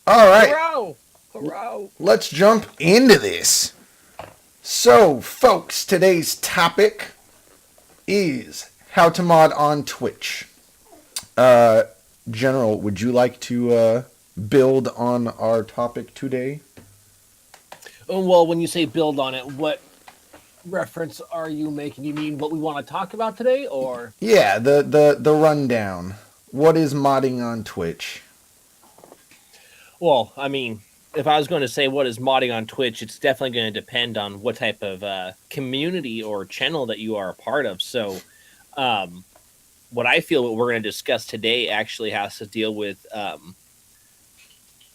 All right, Hurrah! Hurrah! let's jump into this. So, folks, today's topic is how to mod on Twitch. Uh, General, would you like to build on our topic today? Oh, well, when you say build on it, what reference are you making? You mean what we want to talk about today, or? Yeah, the rundown. What is modding on Twitch? Well, I mean, if I was going to say what is modding on Twitch, it's definitely going to depend on what type of community or channel that you are a part of. So, um, what I feel what we're going to discuss today actually has to deal with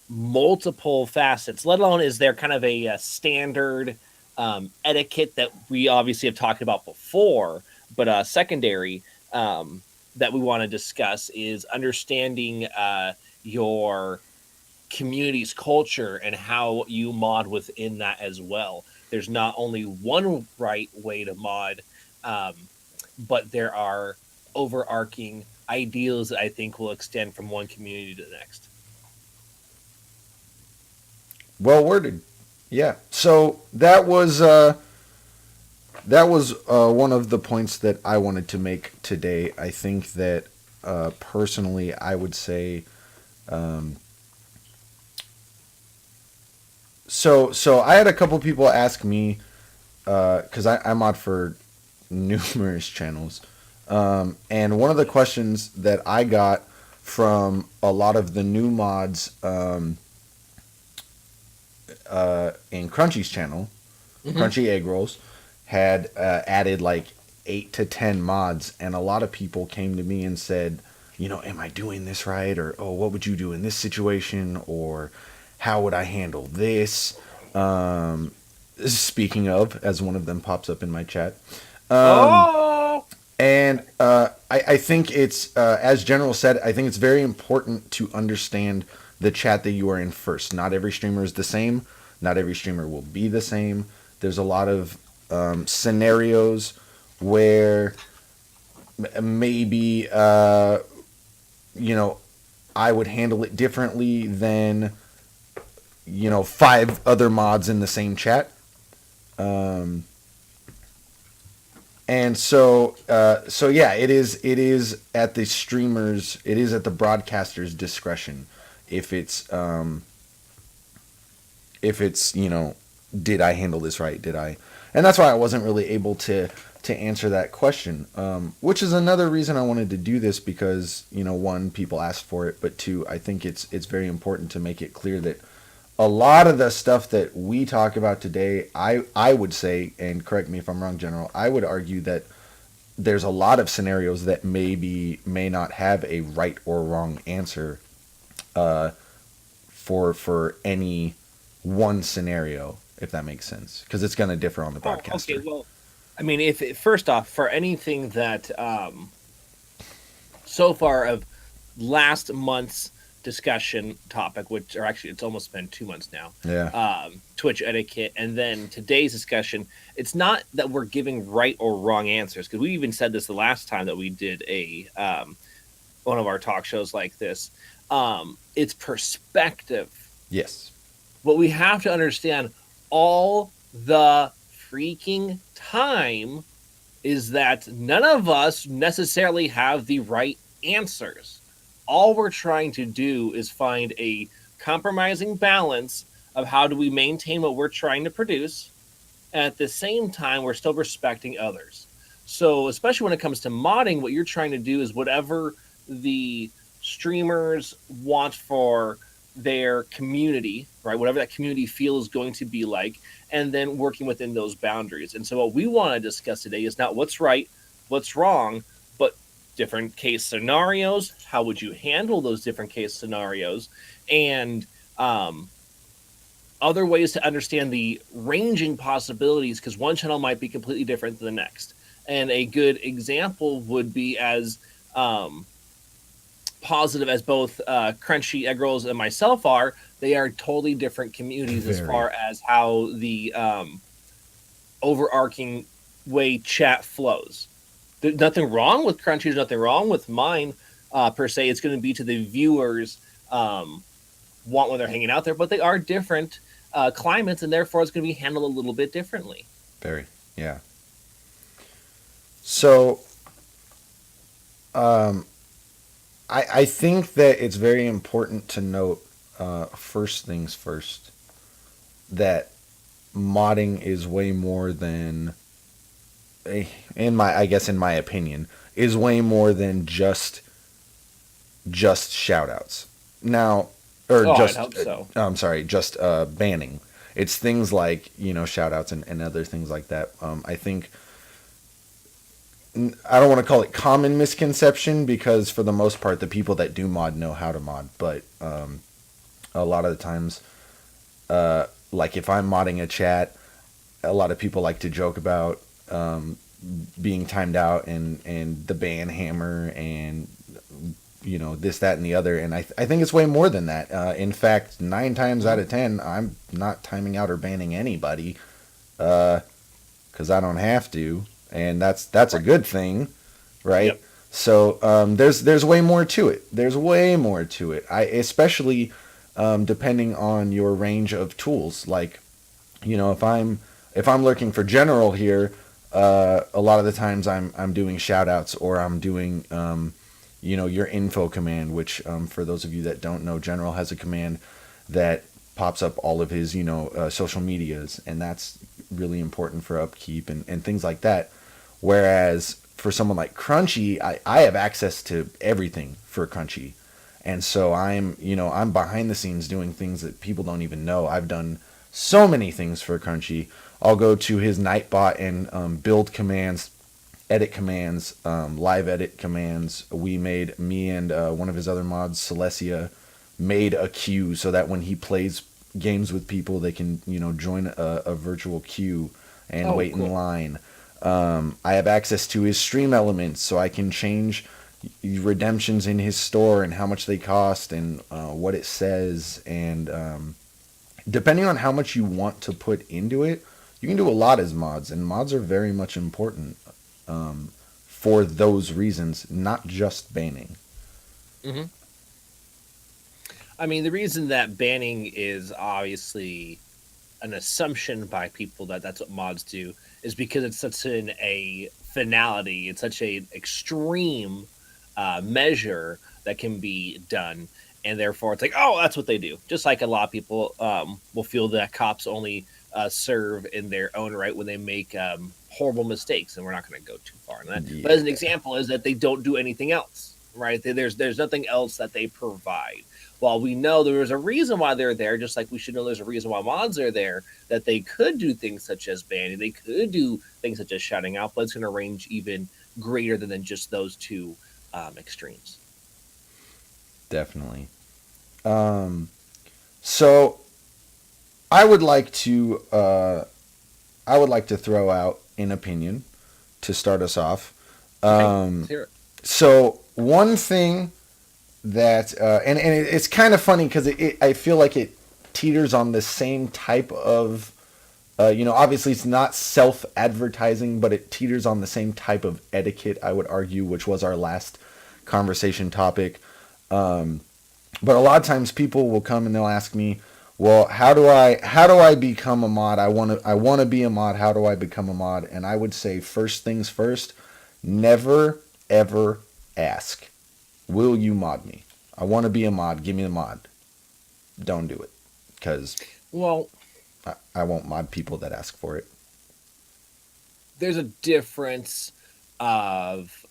multiple facets, let alone is there kind of a standard etiquette that we obviously have talked about before, but secondary that we want to discuss is understanding your community's culture and how you mod within that as well. There's not only one right way to mod, um, but there are overarching ideals that I think will extend from one community to the next. Well worded. Yeah. So that was one of the points that I wanted to make today. I think that personally, I would say um, so. I had a couple people ask me because I mod for numerous channels, and one of the questions that I got from a lot of the new mods in Crunchy's channel, Mm-hmm. Crunchy Egg Rolls, had added like 8 to 10 mods, and a lot of people came to me and said, am I doing this right? Or, oh, what would you do in this situation? Or, how would I handle this? Um, Speaking of, as one of them pops up in my chat. Um, Oh, and I think it's, as General said, I think it's very important to understand the chat that you are in first. Not every streamer is the same. Not every streamer will be the same. There's a lot of scenarios where maybe, you know, I would handle it differently than, five other mods in the same chat. Um, and so yeah, it is at the streamers, it is at the broadcaster's discretion if it's did I handle this right, did I, and that's why I wasn't really able to answer that question, which is another reason I wanted to do this, because one, people asked for it, but two, I think it's very important to make it clear that a lot of the stuff that we talk about today, I would say, and correct me if I'm wrong, General, I would argue that there's a lot of scenarios that may not have a right or wrong answer uh, for any one scenario, if that makes sense, because it's going to differ on the oh, okay. broadcaster. Well, I mean, if first off, for anything that so far of last month's discussion topic, which or actually it's almost been 2 months now, Yeah. Twitch etiquette, and then today's discussion, it's not that we're giving right or wrong answers because we even said this the last time that we did a one of our talk shows like this. It's perspective. Yes. But we have to understand all the freaking time is that none of us necessarily have the right answers. All we're trying to do is find a compromising balance of how do we maintain what we're trying to produce, and at the same time, we're still respecting others. So, especially when it comes to modding, what you're trying to do is whatever the streamers want for their community, right? Whatever that community feel is going to be like, and then working within those boundaries. And so, what we want to discuss today is not what's right, what's wrong, but different case scenarios. How would you handle those different case scenarios? And other ways to understand the ranging possibilities because one channel might be completely different than the next. And a good example would be as um, positive as both Crunchy Egg Rolls and myself are. They are totally different communities as Very. far as how the overarching way chat flows. There's nothing wrong with Crunchy. There's nothing wrong with mine per se. It's going to be to the viewers. want when they're hanging out there, but they are different climates, and therefore it's going to be handled a little bit differently. Very. Yeah. So, um, I think that it's very important to note, first things first, that modding is way more than, in my opinion, is way more than just shoutouts. Now, or Oh, I'd just, hope so. I'm sorry, just banning. It's things like, shoutouts and other things like that. I think I don't want to call it common misconception, because for the most part, the people that do mod know how to mod. But a lot of the times, like if I'm modding a chat, a lot of people like to joke about being timed out and the ban hammer and this, that, and the other. And I think it's way more than that. In fact, 9 times out Mhm. of 10, I'm not timing out or banning anybody because I don't have to, and that's a Right. good thing, right? Yep. So there's way more to it. There's way more to it. I especially depending on your range of tools. Like, if I'm looking for general here, a lot of the times I'm doing shoutouts, or I'm doing your info command, which for those of you that don't know, general has a command that pops up all of his social medias, and that's really important for upkeep and things like that. Whereas for someone like Crunchy, I have access to everything for Crunchy. And so I'm behind the scenes doing things that people don't even know. I've done so many things for Crunchy. I'll go to his Nightbot and build commands, edit commands, live edit commands. Me and one of his other mods, Celestia, made a queue so that when he plays games with people, they can join a virtual queue and Oh, wait in cool. line. I have access to his stream elements, so I can change redemptions in his store and how much they cost and what it says. And depending on how much you want to put into it, you can do a lot as mods. And mods are very much important for those reasons, not just banning. Hmm. I mean, the reason that banning is obviously an assumption by people that that's what mods do is because it's such a finality. It's such a extreme measure that can be done, and therefore it's like, oh, that's what they do. Just like a lot of people will feel that cops only serve in their own right when they make horrible mistakes, and we're not going to go too far in that. But as an Yeah. example, is that they don't do anything else. Right? There's nothing else that they provide. While we know there is a reason why they're there, just like we should know there's a reason why mods are there, that they could do things such as banning, they could do things such as shouting out, but it's going to range even greater than just those two extremes. Definitely. So I would like to throw out an opinion to start us off. Okay, let's hear it. So one thing that and it's kind of funny because I feel like it teeters on the same type of obviously it's not self-advertising, but it teeters on the same type of etiquette, I would argue, which was our last conversation topic. But a lot of times people will come and they'll ask me, well, how do I become a mod? I want to be a mod. How do I become a mod? And I would say, first things first, never ever ask, will you mod me? I want to be a mod. Give me a mod. Don't do it, because Well, I won't mod people that ask for it. there's a difference of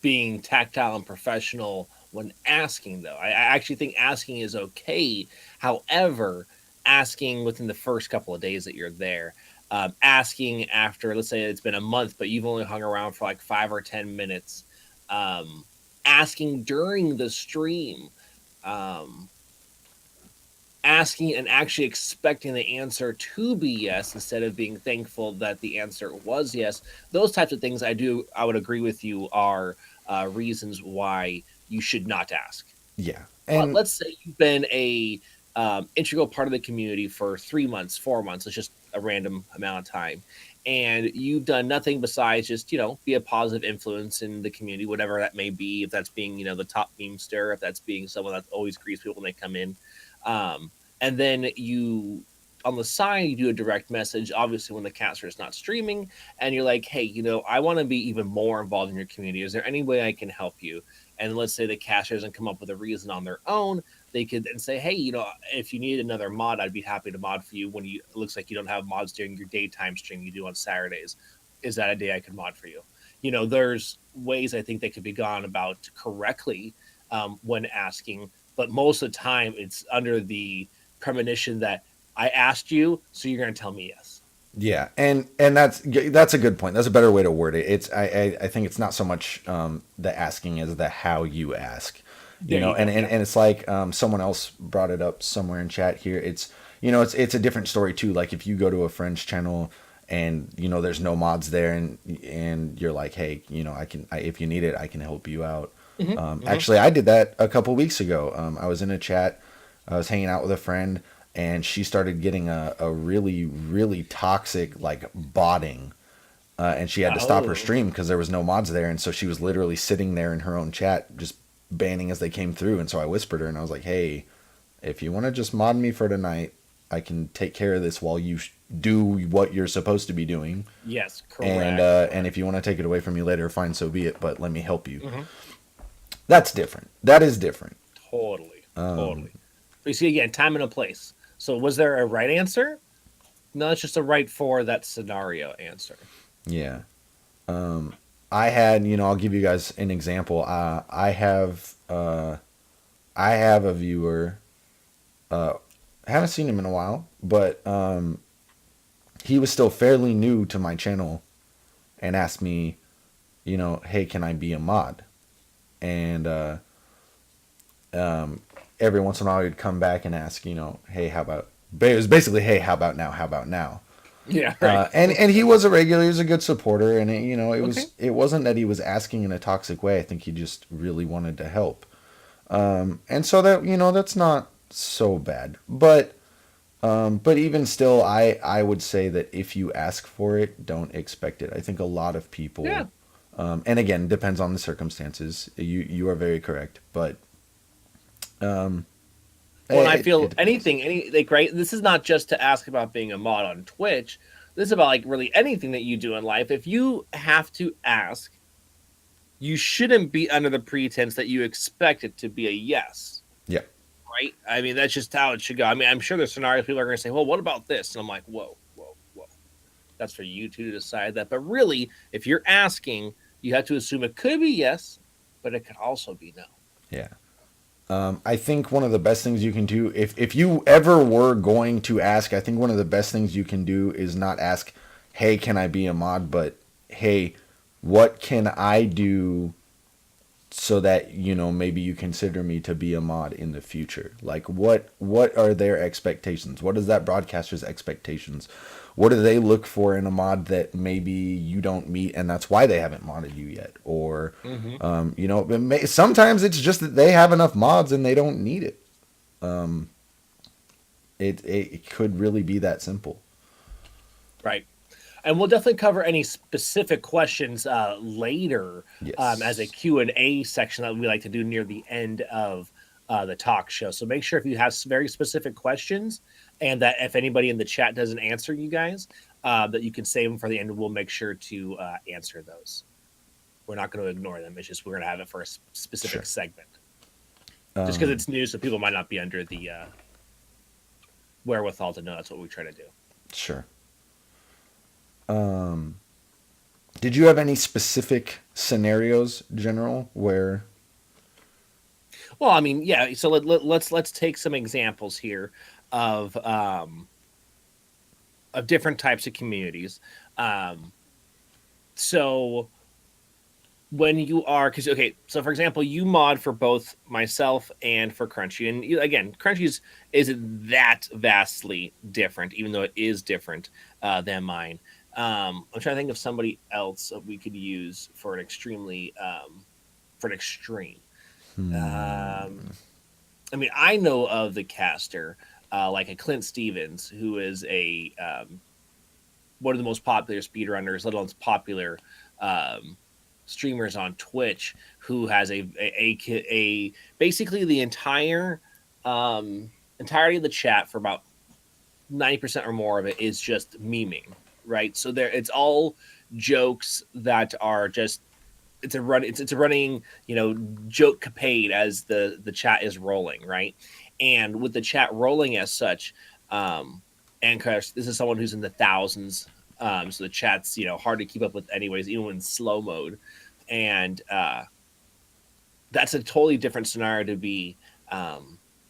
being tactile and professional when asking, though. I actually think asking is okay. However, asking within the first couple of days that you're there, asking after, let's say it's been a month, but you've only hung around for like 5 or 10 minutes, um, asking during the stream, um, asking and actually expecting the answer to be yes instead of being thankful that the answer was yes. Those types of things I would agree with you are reasons why you should not ask. Yeah, But and let's say you've been a integral part of the community for 3 months, 4 months. It's just a random amount of time, and you've done nothing besides just be a positive influence in the community, whatever that may be. If that's being the top meme stir, if that's being someone that always greets people when they come in, And then you on the side you do a direct message, obviously when the caster is not streaming, and you're like, hey, I want to be even more involved in your community. Is there any way I can help you? And let's say the caster doesn't come up with a reason on their own, they could then say, hey, if you need another mod, I'd be happy to mod for you when it looks like you don't have mods during your daytime stream you do on Saturdays. Is that a day I could mod for you? There's ways I think that could be gone about correctly when asking, but most of the time it's under the premonition that I asked you, so you're going to tell me yes. Yeah, and that's a good point. That's a better way to word it. I think it's not so much the asking as the how you ask. There you And, go. and, Yeah. and it's like someone else brought it up somewhere in chat here. It's a different story too. Like if you go to a friend's channel and there's no mods there, and you're like, hey, if you need it, I can help you out. Mm-hmm. Actually, I did that a couple weeks ago. I was in a chat. I was hanging out with a friend, and she started getting a really, really toxic like botting. And she had to stop her Oh, stream because there was no mods there. And so she was literally sitting there in her own chat, just banning as they came through. And so I whispered her and I was like, hey, if you want to just mod me for tonight, I can take care of this while you do what you're supposed to be doing. yes, And correct. if you want to take it away from me later, fine, so be it. But let me help you. Mm-hmm. That's different. That is different. Totally, totally. But you see, again, time and a place. So was there a right answer? No, it's just a right for that scenario answer. Yeah. I had, I'll give you guys an example. I have a viewer. I haven't seen him in a while, but he was still fairly new to my channel and asked me, hey, can I be a mod? And every once in a while, he'd come back and ask, hey, how about? It was basically, hey, how about now? How about now? Yeah, right. And he was a regular. He was a good supporter, and Okay. it wasn't that he was asking in a toxic way. I think he just really wanted to help. And so that that's not so bad, but even still, I would say that if you ask for it, don't expect it. I think a lot of Yeah. people, and again, depends on the circumstances. You are very correct, but um, Well, and I it feel depends. anything, any like right. This is not just to ask about being a mod on Twitch. This is about like really anything that you do in life. If you have to ask, you shouldn't be under the pretense that you expect it to be a yes. Yeah, Right? I mean, that's just how it should go. I mean, I'm sure there's scenarios people are going to say, "Well, what about this?" And I'm like, "Whoa, whoa, whoa." That's for you two to decide that. But really, if you're asking, you have to assume it could be yes, but it could also be no. yeah. I think one of the best things you can do, if you ever were going to ask, I think one of the best things you can do is not ask, "Hey, can I be a mod?" but "Hey, what can I do so that maybe you consider me to be a mod in the future?" Like what are their expectations? What is that broadcaster's expectations? What do they look for in a mod that maybe you don't meet, and that's why they haven't modded you yet? Or Mm-hmm. sometimes it's just that they have enough mods and they don't need it. It could really be that simple. Right. And we'll definitely cover any specific questions later as a Yes. Q&A section that we like to do near the end of the talk show. So make sure if you have very specific questions and that if anybody in the chat doesn't answer you guys, that you can save them for the end. We'll make sure to answer those. We're not going to ignore them. It's just we're going to have it for a specific Sure. segment. Just because Um, it's new, so people might not be under the wherewithal to know that's what we try to do. sure. Um, did you have any specific scenarios, General, where? Well, I mean, yeah. So let's take some examples here of um, of different types of communities. Um, so when you are, because okay, so for example, you mod for both myself and for Crunchy, and again, Crunchy's isn't that vastly different, even though it is different than mine. I'm trying to think of somebody else that we could use for an extreme. Hmm. Um, I mean, I know of the caster, like a Clint Stevens, who is a one of the most popular speedrunners, let alone popular um, streamers on Twitch, who has a basically the entire. entirety of the chat for about 90% or more of it is just memeing, right? So there, it's all jokes that are just it's a running joke capade as the chat is rolling, right? And with the chat rolling as such, and Chris, this is someone who's in the thousands, so the chat's hard to keep up with anyways, even in slow mode, and that's a totally different scenario to be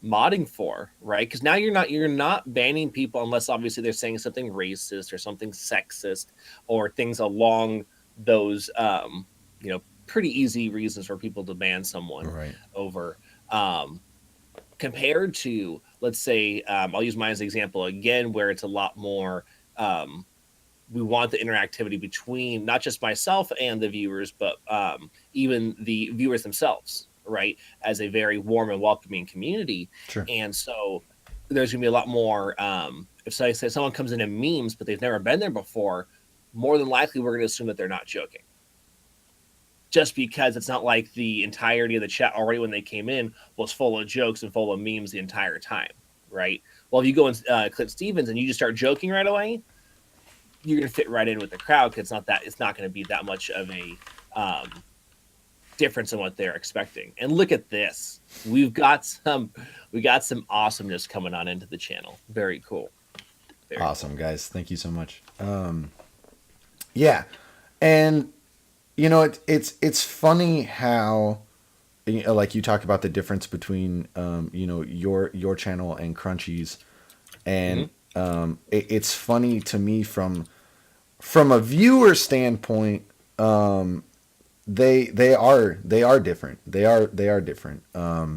modding for, right? Because now you're not banning people unless obviously they're saying something racist or something sexist or things along those pretty easy reasons for people to ban someone Right. over. Compared to, let's say, I'll use mine as an example again, where it's a lot more. We want the interactivity between not just myself and the viewers, but even the viewers themselves, right? As a very warm and welcoming community. Sure. And so there's going to be a lot more. If say someone comes in and memes, but they've never been there before, more than likely we're going to assume that they're not joking. Just because it's not like the entirety of the chat already when they came in was full of jokes and full of memes the entire time, right? Well, if you go and click Stevens and you just start joking right away, you're going to fit right in with the crowd because it's not going to be that much of a difference in what they're expecting. And look at this, we got some awesomeness coming on into the channel. Very cool. Very awesome, cool. Guys, thank you so much. Yeah, and it's funny how like you talk about the difference between your channel and Crunchy's, and it's funny to me from a viewer standpoint. They are different. They are different. But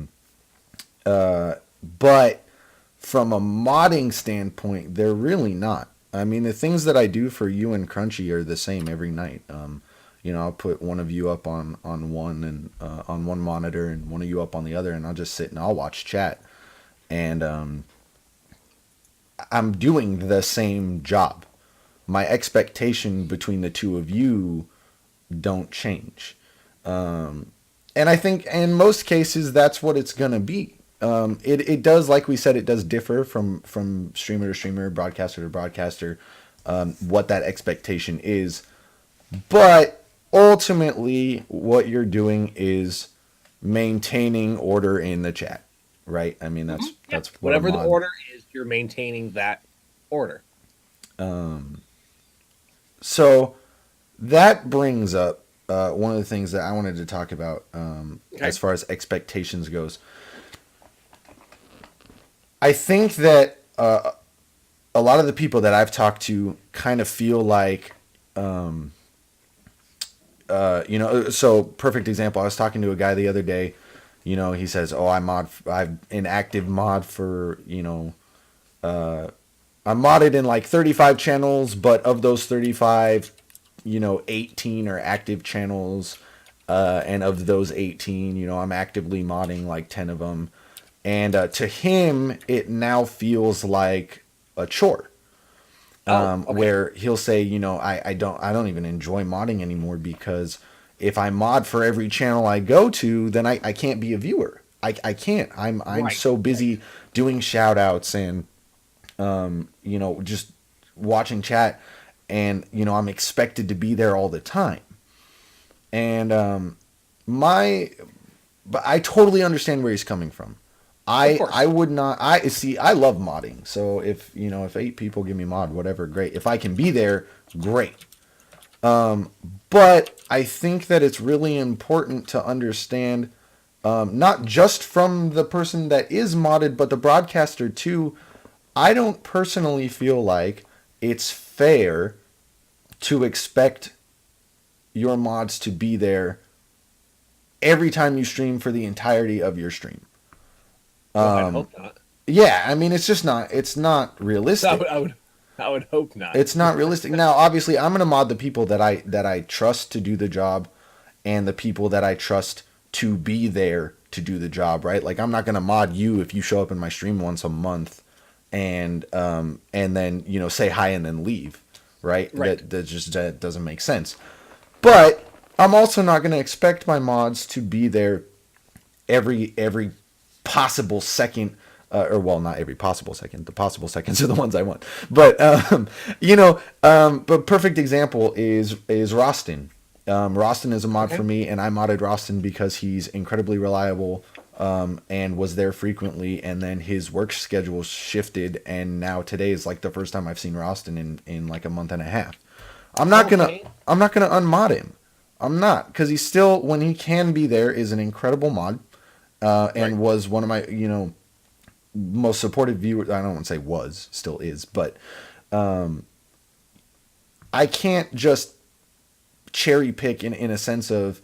from a modding standpoint, they're really not. I mean, the things that I do for you and Crunchy are the same every night. I'll put one of you up on one and on one monitor and one of you up on the other, and I'll just sit and I'll watch chat. And I'm doing the same job. My expectation between the two of you don't change. And I think in most cases that's what it's gonna be. It does, like we said, it does differ from streamer to streamer, broadcaster to broadcaster, what that expectation is. But ultimately, what you're doing is maintaining order in the chat, right? I mean, that's whatever the order is, you're maintaining that order. So that brings up one of the things that I wanted to talk about as far as expectations goes. I think that a lot of the people that I've talked to kind of feel like, so perfect example. I was talking to a guy the other day. He says, "Oh, I'm an active mod for I'm modded in like 35 channels, but of those 35, 18 are active channels, and of those 18, I'm actively modding like 10 of them." And to him, it now feels like a chore. Where he'll say, I don't even enjoy modding anymore because if I mod for every channel I go to, then I can't be a viewer. I can't. I'm so busy doing shout outs and just watching chat, and I'm expected to be there all the time. And but I totally understand where he's coming from. I would not. I love modding. So if 8 people give me mod, whatever, great. If I can be there, great. But I think that it's really important to understand, not just from the person that is modded, but the broadcaster too. I don't personally feel like it's fair to expect your mods to be there every time you stream for the entirety of your stream. I hope not. Yeah, I mean, it's just not. It's not realistic. I would hope not. It's not realistic. Now, obviously, I'm gonna mod the people that I trust to do the job, and the people that I trust to be there to do the job. Right? Like, I'm not gonna mod you if you show up in my stream once a month, and then say hi and then leave. Right? That doesn't make sense. But I'm also not gonna expect my mods to be there every possible second Or well, not every possible second. The possible seconds are the ones I want. But but perfect example is Rostin. Rostin is a mod Okay. for me, and I modded Rostin because he's incredibly reliable, and was there frequently. And then his work schedule shifted, and now today is like the first time I've seen Rostin in like a month and a half. I'm not gonna Okay. I'm not gonna unmod him. I'm not, because he's still, when he can be there, is an incredible mod, Right. and was one of my most supportive viewers. I don't want to say was, still is, but I can't just cherry pick in a sense of,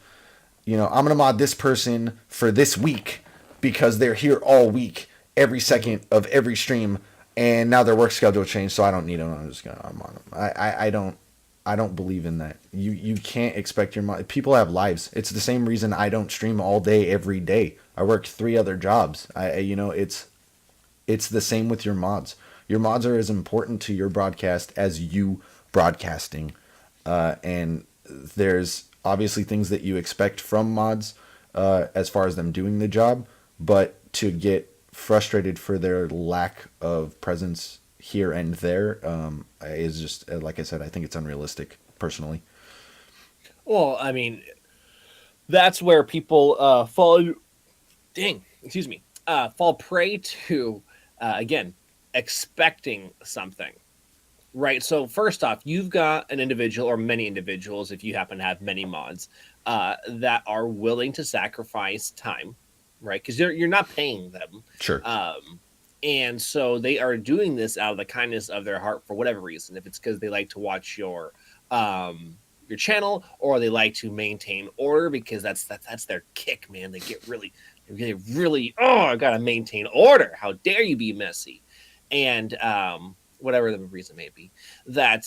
I'm gonna mod this person for this week because they're here all week, every Hmm. second of every stream, and now their work schedule changed, so I don't need them. I'm just gonna mod them. I don't believe in that. You can't expect your mod. People have lives. It's the same reason I don't stream all day every day. I work 3 other jobs. It's the same with your mods. Your mods are as important to your broadcast as you broadcasting. And there's obviously things that you expect from mods, as far as them doing the job, but to get frustrated for their lack of presence here and there, is just, like I said, I think it's unrealistic personally. Well, I mean, that's where people fall. Dang, excuse me. Fall prey to again expecting something. Right. So first off, you've got an individual or many individuals, if you happen to have many mods, that are willing to sacrifice time, right? Because you're not paying them, Sure. um, and so they are doing this out of the kindness of their heart for whatever reason. If it's because they like to watch your channel, or they like to maintain order because that's their kick, man. They get really. Oh, I gotta maintain order. How dare you be messy, and whatever the reason may be, that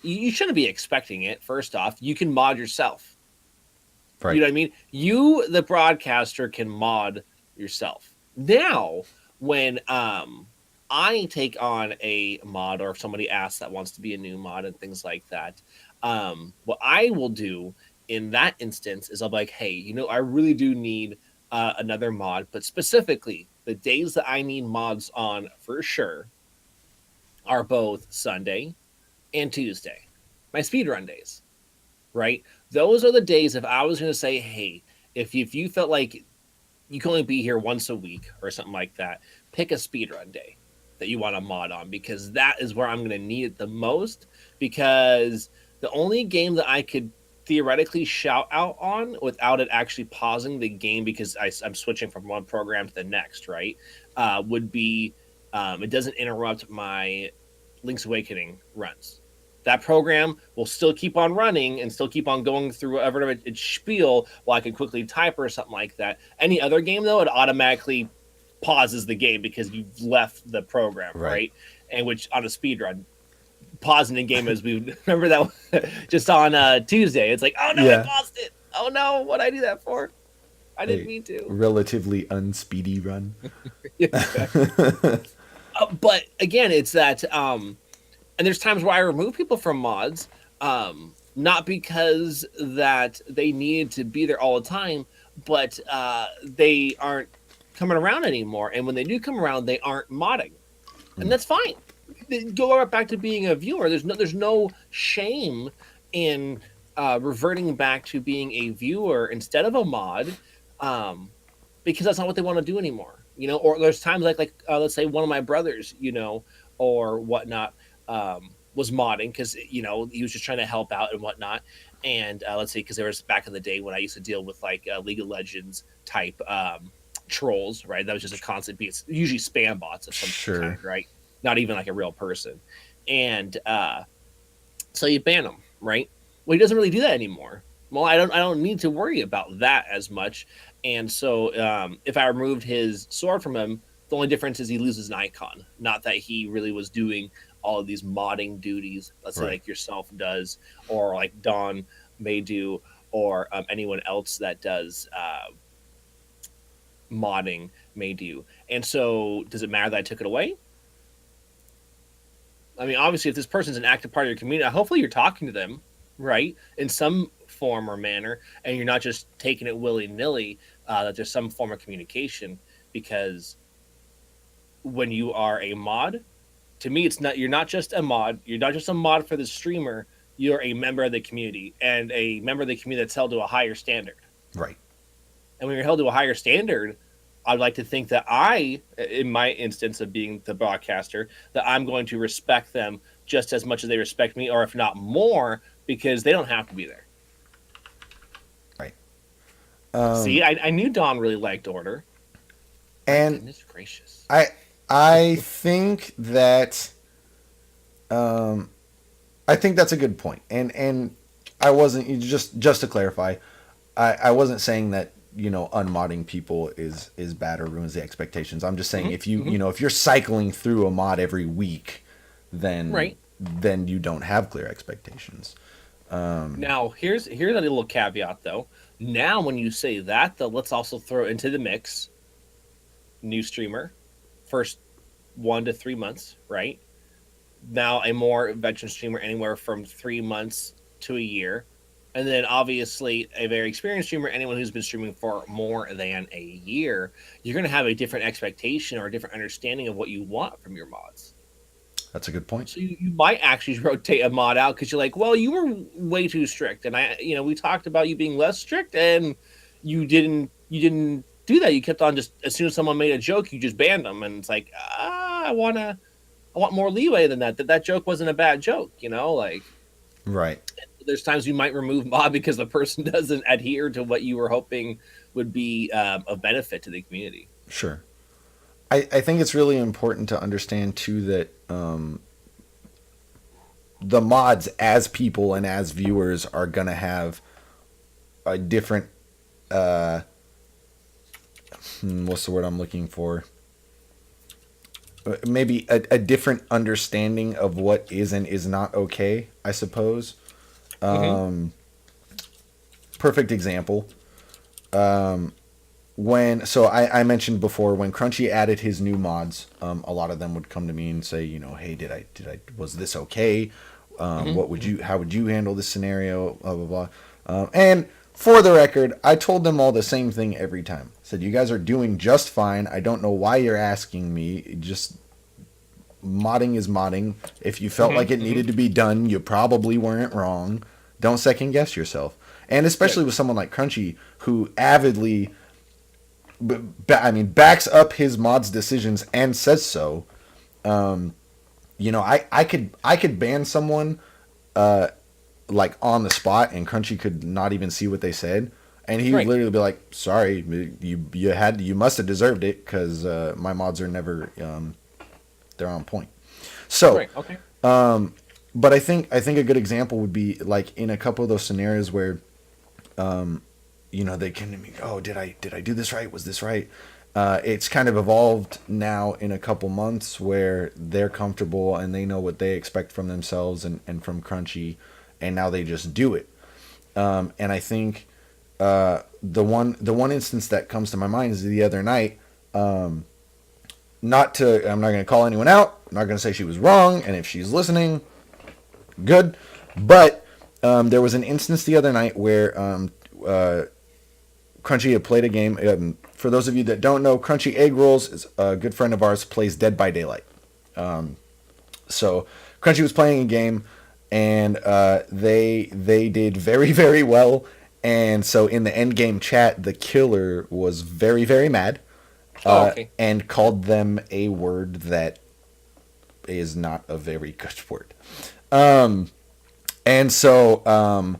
you shouldn't be expecting it. First off, you can mod yourself. You Right. know what I mean? You, the broadcaster, can mod yourself. Now, when I take on a mod, or if somebody asks that wants to be a new mod and things like that, what I will do in that instance is I'll be like, hey, I really do need another mod, but specifically the days that I need mods on for sure are both Sunday and Tuesday, my speedrun days, right? Those are the days if I was going to say, hey, if you felt like you can only be here once a week or something like that, pick a speedrun day that you want to mod on, because that is where I'm going to need it the most. Because the only game that I could theoretically shout out on without it actually pausing the game because I'm switching from one program to the next, right? Would be it doesn't interrupt my Link's Awakening runs. That program will still keep on running and still keep on going through whatever its spiel while I can quickly type or something like that. Any other game, though, it automatically pauses the game because you've left the program, Right. right? And which on a speed run, pausing the game, as we remember that just on Tuesday, it's like, oh no, I Yeah. paused it. Oh no, what did I do that for? I didn't A mean to. relatively unspeedy run. Exactly. But again, it's that and there's times where I remove people from mods, not because that they needed to be there all the time, but they aren't coming around anymore. And when they do come around, they aren't modding, and that's fine. Go right back to being a viewer. There's no shame in reverting back to being a viewer instead of a mod, um, because that's not what they want to do anymore. Or there's times like let's say one of my brothers, or whatnot, was modding because he was just trying to help out and whatnot. And let's say because there was back in the day when I used to deal with like League of Legends type trolls, right? That was just a constant beat, usually spam bots of some Sure. kind, right? Not even like a real person. And so you ban him, right? Well, he doesn't really do that anymore. Well, I don't need to worry about that as much. And so if I removed his sword from him, the only difference is he loses an icon. Not that he really was doing all of these modding duties. Let's say Right. like yourself does, or like Don may do, or anyone else that does modding may do. And so, does it matter that I took it away? I mean, obviously, if this person's an active part of your community, hopefully you're talking to them, right, in some form or manner, and you're not just taking it willy nilly. That there's some form of communication, because when you are a mod, to me, it's not. You're not just a mod. You're not just a mod for the streamer. You're a member of the community, and a member of the community that's held to a higher standard. Right. And when you're held to a higher standard, I'd like to think that in my instance of being the broadcaster, that I'm going to respect them just as much as they respect me, or if not more, because they don't have to be there. Right. See, I knew Don really liked order. My And goodness gracious. I think that I think that's a good point. And I wasn't, just to clarify, I wasn't saying that, unmodding people is bad or ruins the expectations. I'm just saying, if if you're cycling through a mod every week, then Right. then you don't have clear expectations. Now, here's a little caveat, though. Now, when you say that, though, let's also throw into the mix new streamer, first 1 to 3 months, right? Now, a more veteran streamer, anywhere from 3 months to a year. And then, obviously, a very experienced streamer, anyone who's been streaming for more than a year, you're going to have a different expectation or a different understanding of what you want from your mods. That's a good point. So you might actually rotate a mod out because you're like, well, you were way too strict, and we talked about you being less strict, and you didn't do that. You kept on, just as soon as someone made a joke, you just banned them, and it's like, I want more leeway than that. That joke wasn't a bad joke, like. Right. There's times you might remove mod because the person doesn't adhere to what you were hoping would be of benefit to the community. Sure. I think it's really important to understand too that the mods as people and as viewers are gonna have a different what's the word I'm looking for? Maybe a different understanding of what is and is not okay, I suppose. Perfect example. I mentioned before, when Crunchy added his new mods, a lot of them would come to me and say, hey, was this okay? How would you handle this scenario? Blah blah blah. And for the record, I told them all the same thing every time. I said, you guys are doing just fine. I don't know why you're asking me. Just modding is modding. If you felt like it needed to be done, you probably weren't wrong. Don't second guess yourself. And especially with someone like Crunchy, who avidly, backs up his mods' decisions and says so. I could ban someone like on the spot, and Crunchy could not even see what they said, and he would literally be like, "Sorry, you must have deserved it because my mods are never they're on point." So, Okay. but I think a good example would be like in a couple of those scenarios where, they came to me, "Oh, did I do this right? Was this right?" It's kind of evolved now in a couple months where they're comfortable and they know what they expect from themselves and from Crunchy, and now they just do it. And I think the one instance that comes to my mind is the other night. I'm not going to call anyone out. I'm not going to say she was wrong, and if she's listening, good. But there was an instance the other night where Crunchy had played a game. For those of you that don't know, Crunchy Egg Rolls is a good friend of ours, plays Dead by Daylight. So Crunchy was playing a game, and they did very, very well. And so in the end game chat, the killer was very, very mad. And called them a word that is not a very good word. And so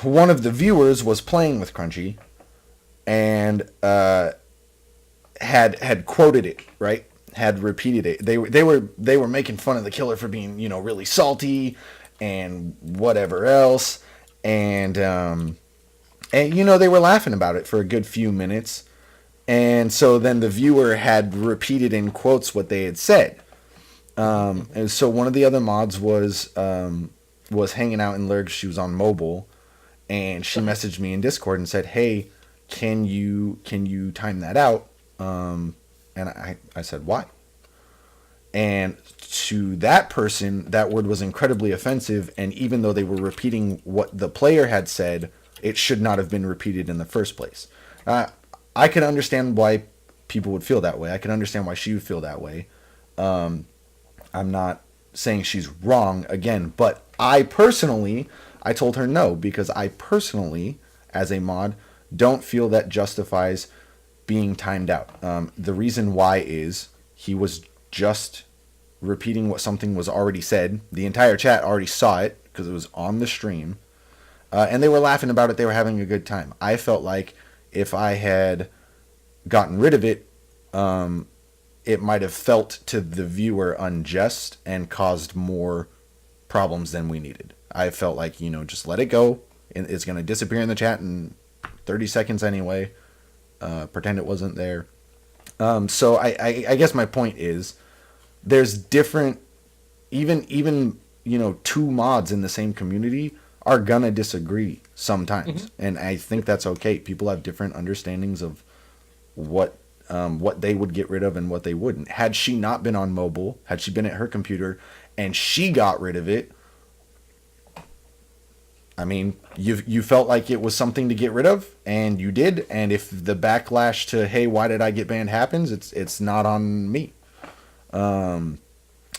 one of the viewers was playing with Crunchy and had quoted it, right? Had repeated it. They were making fun of the killer for being, really salty and whatever else. And they were laughing about it for a good few minutes. And so then the viewer had repeated in quotes what they had said. And so one of the other mods was hanging out in Lurg. She was on mobile, and she messaged me in Discord and said, "Hey, can you time that out?" And I said, "Why?" And to that person, that word was incredibly offensive. And even though they were repeating what the player had said, it should not have been repeated in the first place. I can understand why people would feel that way. I can understand why she would feel that way. I'm not saying she's wrong again, but I told her no, because I personally, as a mod, don't feel that justifies being timed out. The reason why is he was just repeating what something was already said. The entire chat already saw it because it was on the stream. And they were laughing about it. They were having a good time. I felt like if I had gotten rid of it, it might have felt to the viewer unjust and caused more problems than we needed. I felt like, just let it go. It's going to disappear in the chat in 30 seconds anyway. Pretend it wasn't there. So I guess my point is there's different, even two mods in the same community are gonna disagree sometimes, and I think that's okay. People have different understandings of what they would get rid of and what they wouldn't. Had she not been on mobile, had she been at her computer and she got rid of it, I mean, you felt like it was something to get rid of, and you did. And if the backlash to, hey, why did I get banned happens, it's not on me.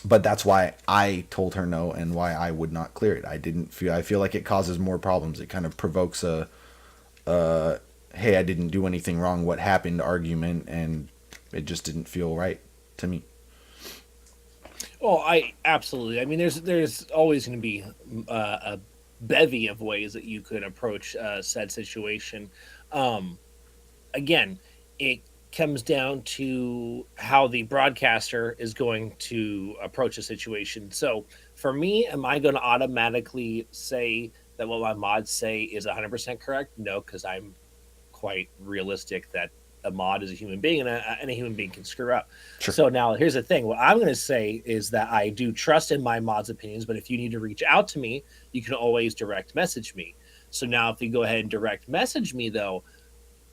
But that's why I told her no, and why I would not clear it. I feel like it causes more problems. It kind of provokes a hey, I didn't do anything wrong, what happened argument, and it just didn't feel right to me. Well, I absolutely. I mean, there's always going to be a bevy of ways that you could approach said situation. Again, it comes down to how the broadcaster is going to approach a situation. So for me, am I going to automatically say that what my mods say is 100% correct? No, because I'm quite realistic that a mod is a human being, and a human being can screw up. Sure. So now here's the thing. What I'm going to say is that I do trust in my mods' opinions, but if you need to reach out to me, you can always direct message me. So now if you go ahead and direct message me, though,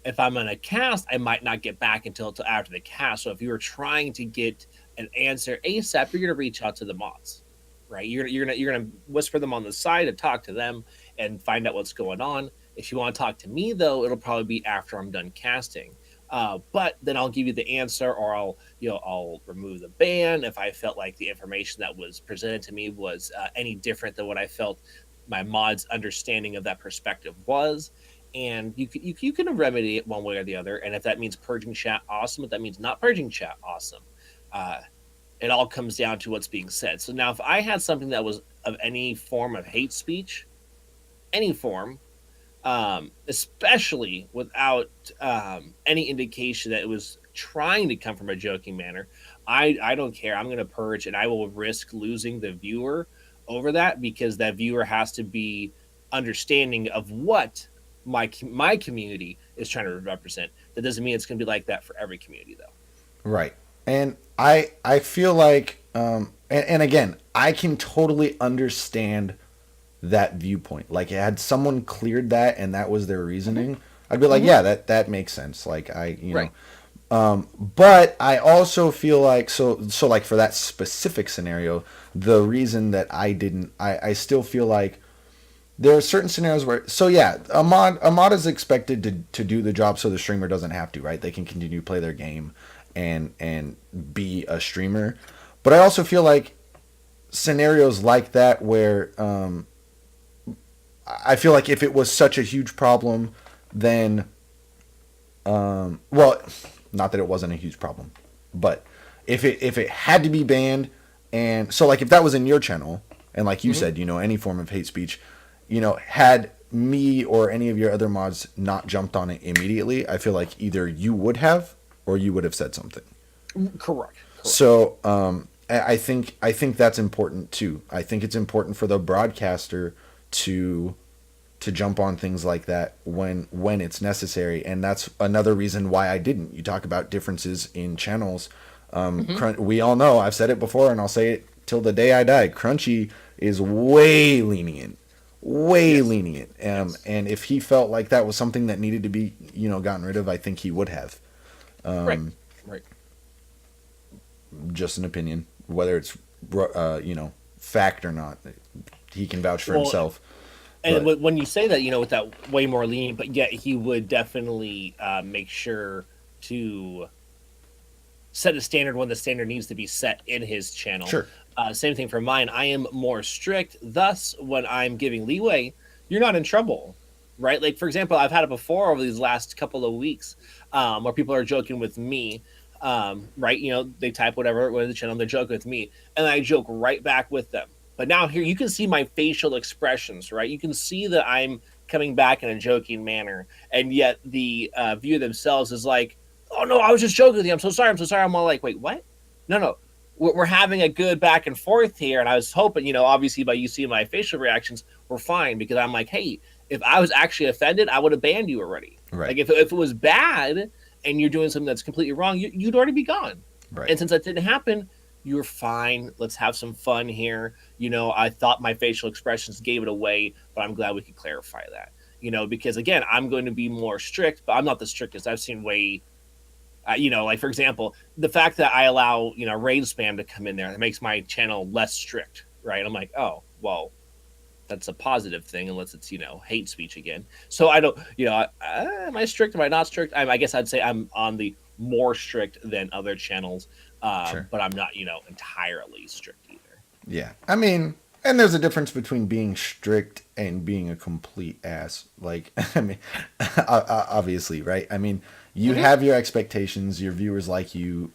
if I'm on a cast, I might not get back until after the cast. So if you were trying to get an answer ASAP, you're going to reach out to the mods, right? You're gonna whisper them on the side and talk to them and find out what's going on. If you want to talk to me, though, it'll probably be after I'm done casting. But then I'll give you the answer, or I'll remove the ban if I felt like the information that was presented to me was any different than what I felt my mod's understanding of that perspective was. And you can remedy it one way or the other. And if that means purging chat, awesome. If that means not purging chat, awesome. It all comes down to what's being said. So now if I had something that was of any form of hate speech, any form, especially without any indication that it was trying to come from a joking manner, I don't care. I'm going to purge, and I will risk losing the viewer over that, because that viewer has to be understanding of what my community is trying to represent. That doesn't mean it's going to be like that for every community, though. Right. And I feel like and again, I can totally understand that viewpoint. Like, had someone cleared that and that was their reasoning, I'd be like, yeah, that makes sense. Like, Right. But I also feel like so like for that specific scenario, the reason that I still feel like there are certain scenarios where, so yeah, a mod is expected to do the job so the streamer doesn't have to, right? They can continue to play their game and be a streamer. But I also feel like scenarios like that where I feel like if it was such a huge problem, then well, not that it wasn't a huge problem, but if it had to be banned, and so like if that was in your channel, and like you said, any form of hate speech, had me or any of your other mods not jumped on it immediately, I feel like either you would have or you would have said something. Correct. So I think that's important too. I think it's important for the broadcaster to jump on things like that when it's necessary, and that's another reason why I didn't. You talk about differences in channels. We all know, I've said it before and I'll say it till the day I die, Crunchy is way lenient. And if he felt like that was something that needed to be gotten rid of, I think he would have. Right. Just an opinion, whether it's fact or not, he can vouch for himself. And when you say that, with that way more lenient, but yet he would definitely make sure to set a standard when the standard needs to be set in his channel. Sure. Same thing for mine. I am more strict. Thus, when I'm giving leeway, you're not in trouble, right? Like, for example, I've had it before over these last couple of weeks where people are joking with me, right? You know, they type whatever in the channel, they're joking with me, and I joke right back with them. But now here you can see my facial expressions, right? You can see that I'm coming back in a joking manner, and yet the viewer themselves is like, "Oh no, I was just joking with you. I'm so sorry. I'm so sorry." I'm all like, "Wait, what? No, no, we're having a good back and forth here." And I was hoping, you know, obviously by you seeing my facial reactions, we're fine because I'm like, "Hey, if I was actually offended, I would have banned you already. Right. Like if it was bad and you're doing something that's completely wrong, you'd already be gone." Right. And since that didn't happen, you were fine. Let's have some fun here. You know, I thought my facial expressions gave it away, but I'm glad we could clarify that. You know, because again, I'm going to be more strict, but I'm not the strictest. I've seen way, you know, like for example, the fact that I allow, you know, raid spam to come in there, that makes my channel less strict, right? I'm like, oh, well, that's a positive thing unless it's, you know, hate speech again. So I don't, you know, am I strict? Am I not strict? I guess I'd say I'm on the more strict than other channels, Sure. but I'm not, you know, entirely strict either. Yeah. I mean, and there's a difference between being strict and being a complete ass. Like, I mean, obviously, right? I mean, you have your expectations. Your viewers like you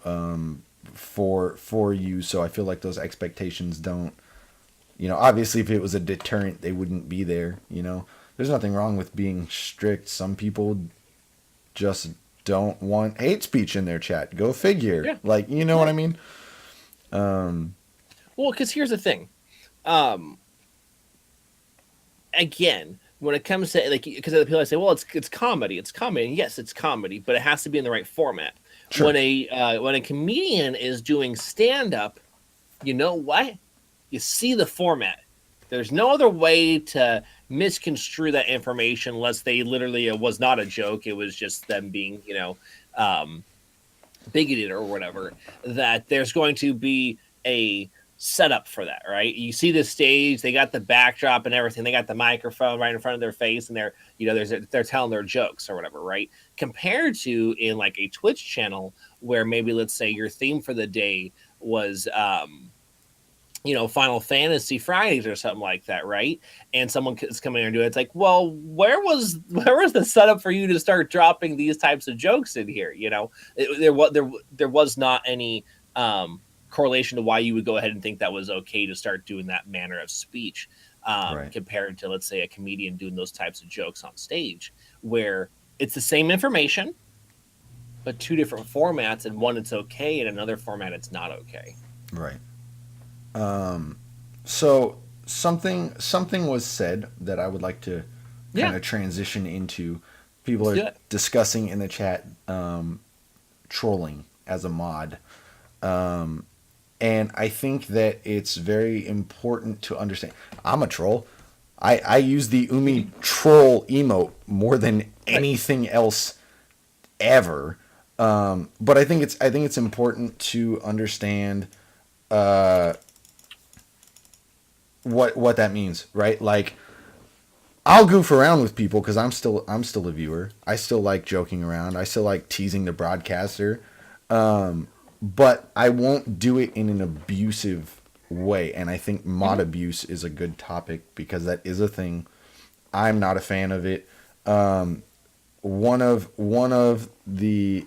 for you. So I feel like those expectations don't, you know, obviously if it was a deterrent, they wouldn't be there. You know, there's nothing wrong with being strict. Some people just don't want hate speech in their chat. Go figure. Yeah. Like, you know what I mean? Well, because here's the thing. Again, when it comes to like, because other people say, well, it's comedy, it's comedy. And yes, it's comedy, but it has to be in the right format. Sure. When a comedian is doing stand up, you know what? You see the format. There's no other way to misconstrue that information unless they literally it was not a joke. It was just them being, you know, bigoted or whatever. That there's going to be a setup for that, right? You see the stage, they got the backdrop and everything, they got the microphone right in front of their face, and they're, you know, they're telling their jokes or whatever, right? Compared to in like a Twitch channel where maybe let's say your theme for the day was you know, Final Fantasy Fridays or something like that, right? And someone is coming in and doing it. It's like, well, where was the setup for you to start dropping these types of jokes in here? You know, there was not any correlation to why you would go ahead and think that was okay to start doing that manner of speech Right. compared to, let's say, a comedian doing those types of jokes on stage, where it's the same information, but two different formats, and one it's okay, and another format it's not okay. Right. So something was said that I would like to kind of transition into. People are discussing in the chat trolling as a mod. And I think that it's very important to understand. I'm a troll. I use the Umi troll emote more than anything else ever. But I think it's important to understand what that means, right? Like, I'll goof around with people because I'm still a viewer. I still like joking around. I still like teasing the broadcaster. But I won't do it in an abusive way. And I think mod abuse is a good topic because that is a thing. I'm not a fan of it. One of the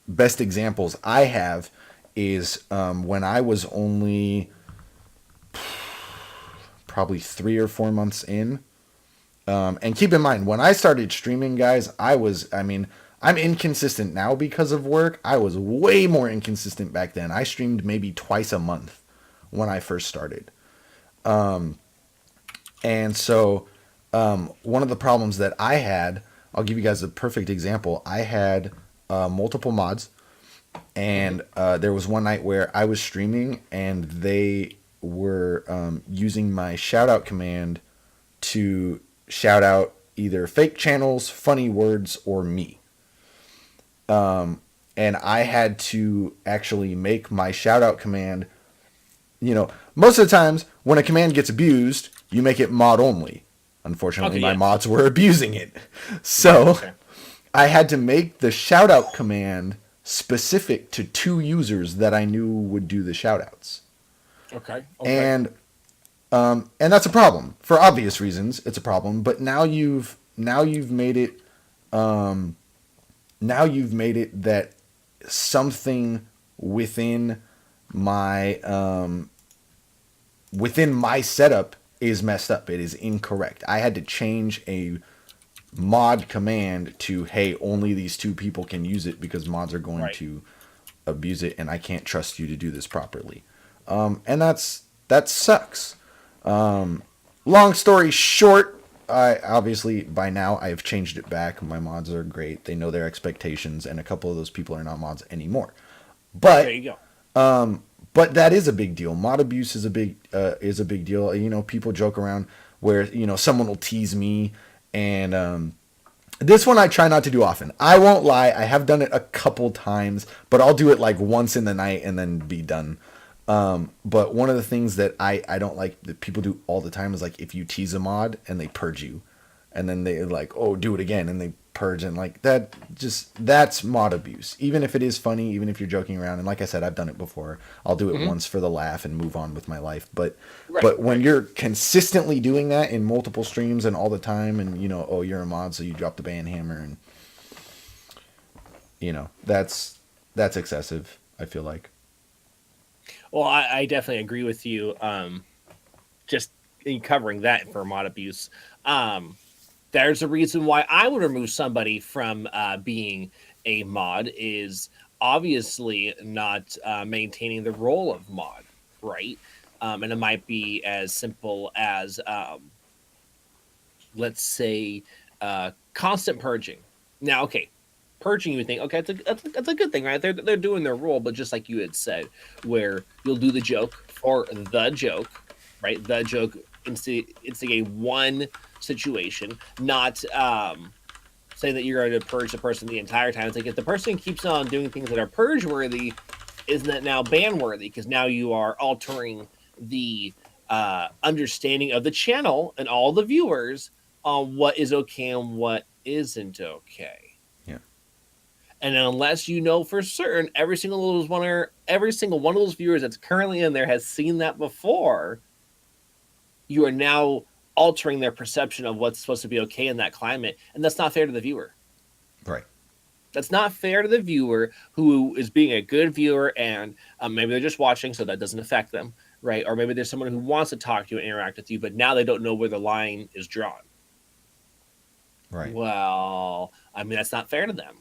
best examples I have is when I was only probably 3 or 4 months in. And keep in mind, when I started streaming, guys, I'm inconsistent now because of work. I was way more inconsistent back then. I streamed maybe twice a month when I first started. And so one of the problems that I had, I'll give you guys a perfect example. I had multiple mods, and there was one night where I was streaming and they were using my shoutout command to shout out either fake channels, funny words, or me. And I had to actually make my shoutout command, you know, most of the times when a command gets abused, you make it mod only. Unfortunately, my mods were abusing it. So I had to make the shoutout command specific to 2 users that I knew would do the shoutouts. Okay. Okay. And that's a problem for obvious reasons. It's a problem, but now you've made it that something within my setup is messed up. It is incorrect. I had to change a mod command to, hey, only these 2 people can use it because mods are going Right. to abuse it, and I can't trust you to do this properly. And that sucks. Long story short, I obviously by now I have changed it back. My mods are great. They know their expectations, and a couple of those people are not mods anymore. There But you go. but that is a big deal. Mod abuse is a big deal. You know, people joke around where someone will tease me, and this one I try not to do often. I won't lie, I have done it a couple times, but I'll do it like once in the night and then be done. But one of the things that I don't like that people do all the time is like if you tease a mod and they purge you, and then they like, oh, do it again, and they purge, and like that's mod abuse. Even if it is funny, even if you're joking around, and like I said, I've done it before. I'll do it once for the laugh and move on with my life. But Right. but when you're consistently doing that in multiple streams and all the time, and oh, you're a mod, so you drop the ban hammer, and that's excessive, I feel like. Well, I definitely agree with you. Just in covering that for mod abuse. There's a reason why I would remove somebody from being a mod is obviously not maintaining the role of mod, right? And it might be as simple as, let's say, constant purging. Now, okay, purging, you think, okay, that's a good thing, right? They're doing their role, but just like you had said, where you'll do the joke for the joke, right? The joke instigate one situation, not say that you're going to purge the person the entire time. It's like if the person keeps on doing things that are purge worthy, isn't that now ban worthy? Because now you are altering the understanding of the channel and all the viewers on what is okay and what isn't okay. Yeah. And unless you know for certain every single one of those viewers that's currently in there has seen that before, you are now altering their perception of what's supposed to be okay in that climate, and that's not fair to the viewer. Right. That's not fair to the viewer who is being a good viewer, and maybe they're just watching, so that doesn't affect them, right? Or maybe there's someone who wants to talk to you and interact with you, but now they don't know where the line is drawn. Right. Well, I mean, that's not fair to them.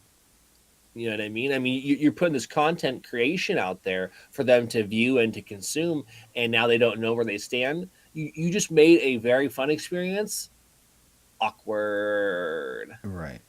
You know what I mean? I mean, you're putting this content creation out there for them to view and to consume, and now they don't know where they stand. You just made a very fun experience awkward. Right.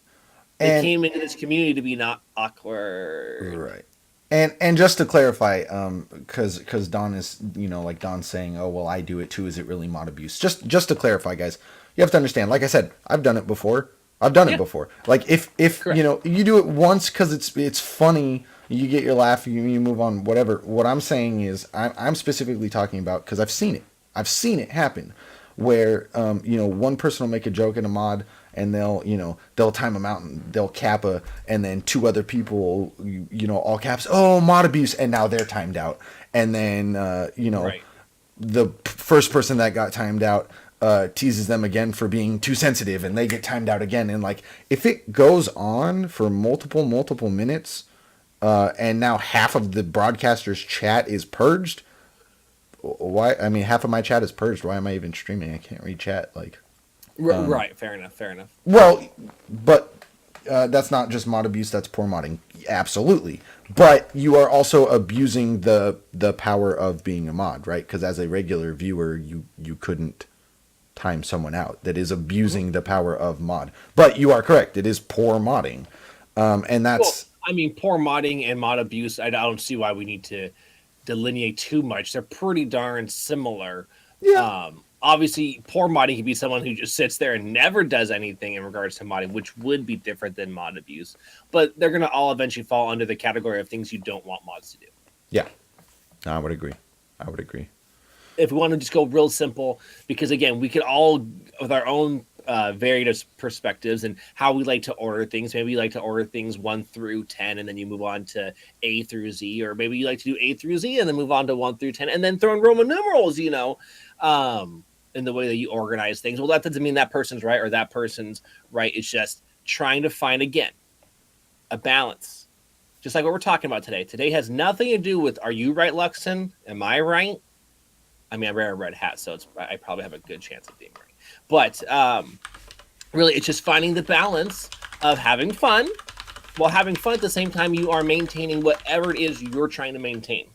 They And came into this community to be not awkward. right. And just to clarify, because Don is, like Don's saying, oh well, I do it too. Is it really mod abuse? Just to clarify, guys, you have to understand. Like I said, I've done it before. I've done it before. Like if Correct. you do it once because it's funny, you get your laugh, you move on, whatever. What I'm saying is I'm specifically talking about because I've seen it. I've seen it happen where one person will make a joke in a mod and they'll time them out and they'll kappa, and then 2 other people all caps, oh, mod abuse, and now they're timed out, and then Right. the first person that got timed out teases them again for being too sensitive, and they get timed out again, and like if it goes on for multiple minutes, and now half of the broadcaster's chat is purged. Why? I mean, half of my chat is purged. Why am I even streaming? I can't read chat. Like, Right. Fair enough. Fair enough. well, but that's not just mod abuse. That's poor modding. Absolutely. But you are also abusing the power of being a mod, right? Because as a regular viewer, you couldn't time someone out. That is abusing the power of mod. But you are correct. It is poor modding, and Well, that's I mean, poor modding and mod abuse, I don't see why we need to delineate too much. They're pretty darn similar. yeah. Obviously, poor modding could be someone who just sits there and never does anything in regards to modding, which would be different than mod abuse. But they're going to all eventually fall under the category of things you don't want mods to do. Yeah. I would agree. I would agree. If we want to just go real simple, because again, we could all, with our own various perspectives and how we like to order things. Maybe you like to order things 1 through 10, and then you move on to A through Z, or maybe you like to do A through Z and then move on to 1 through 10, and then throw in Roman numerals, in the way that you organize things. Well, that doesn't mean that person's right or that person's right. It's just trying to find, again, a balance. Just like what we're talking about today. Today has nothing to do with, are you right, Luxin? Am I right? I mean, I wear a red hat, so I probably have a good chance of being right. But really, it's just finding the balance of having fun, while having fun at the same time you are maintaining whatever it is you're trying to maintain.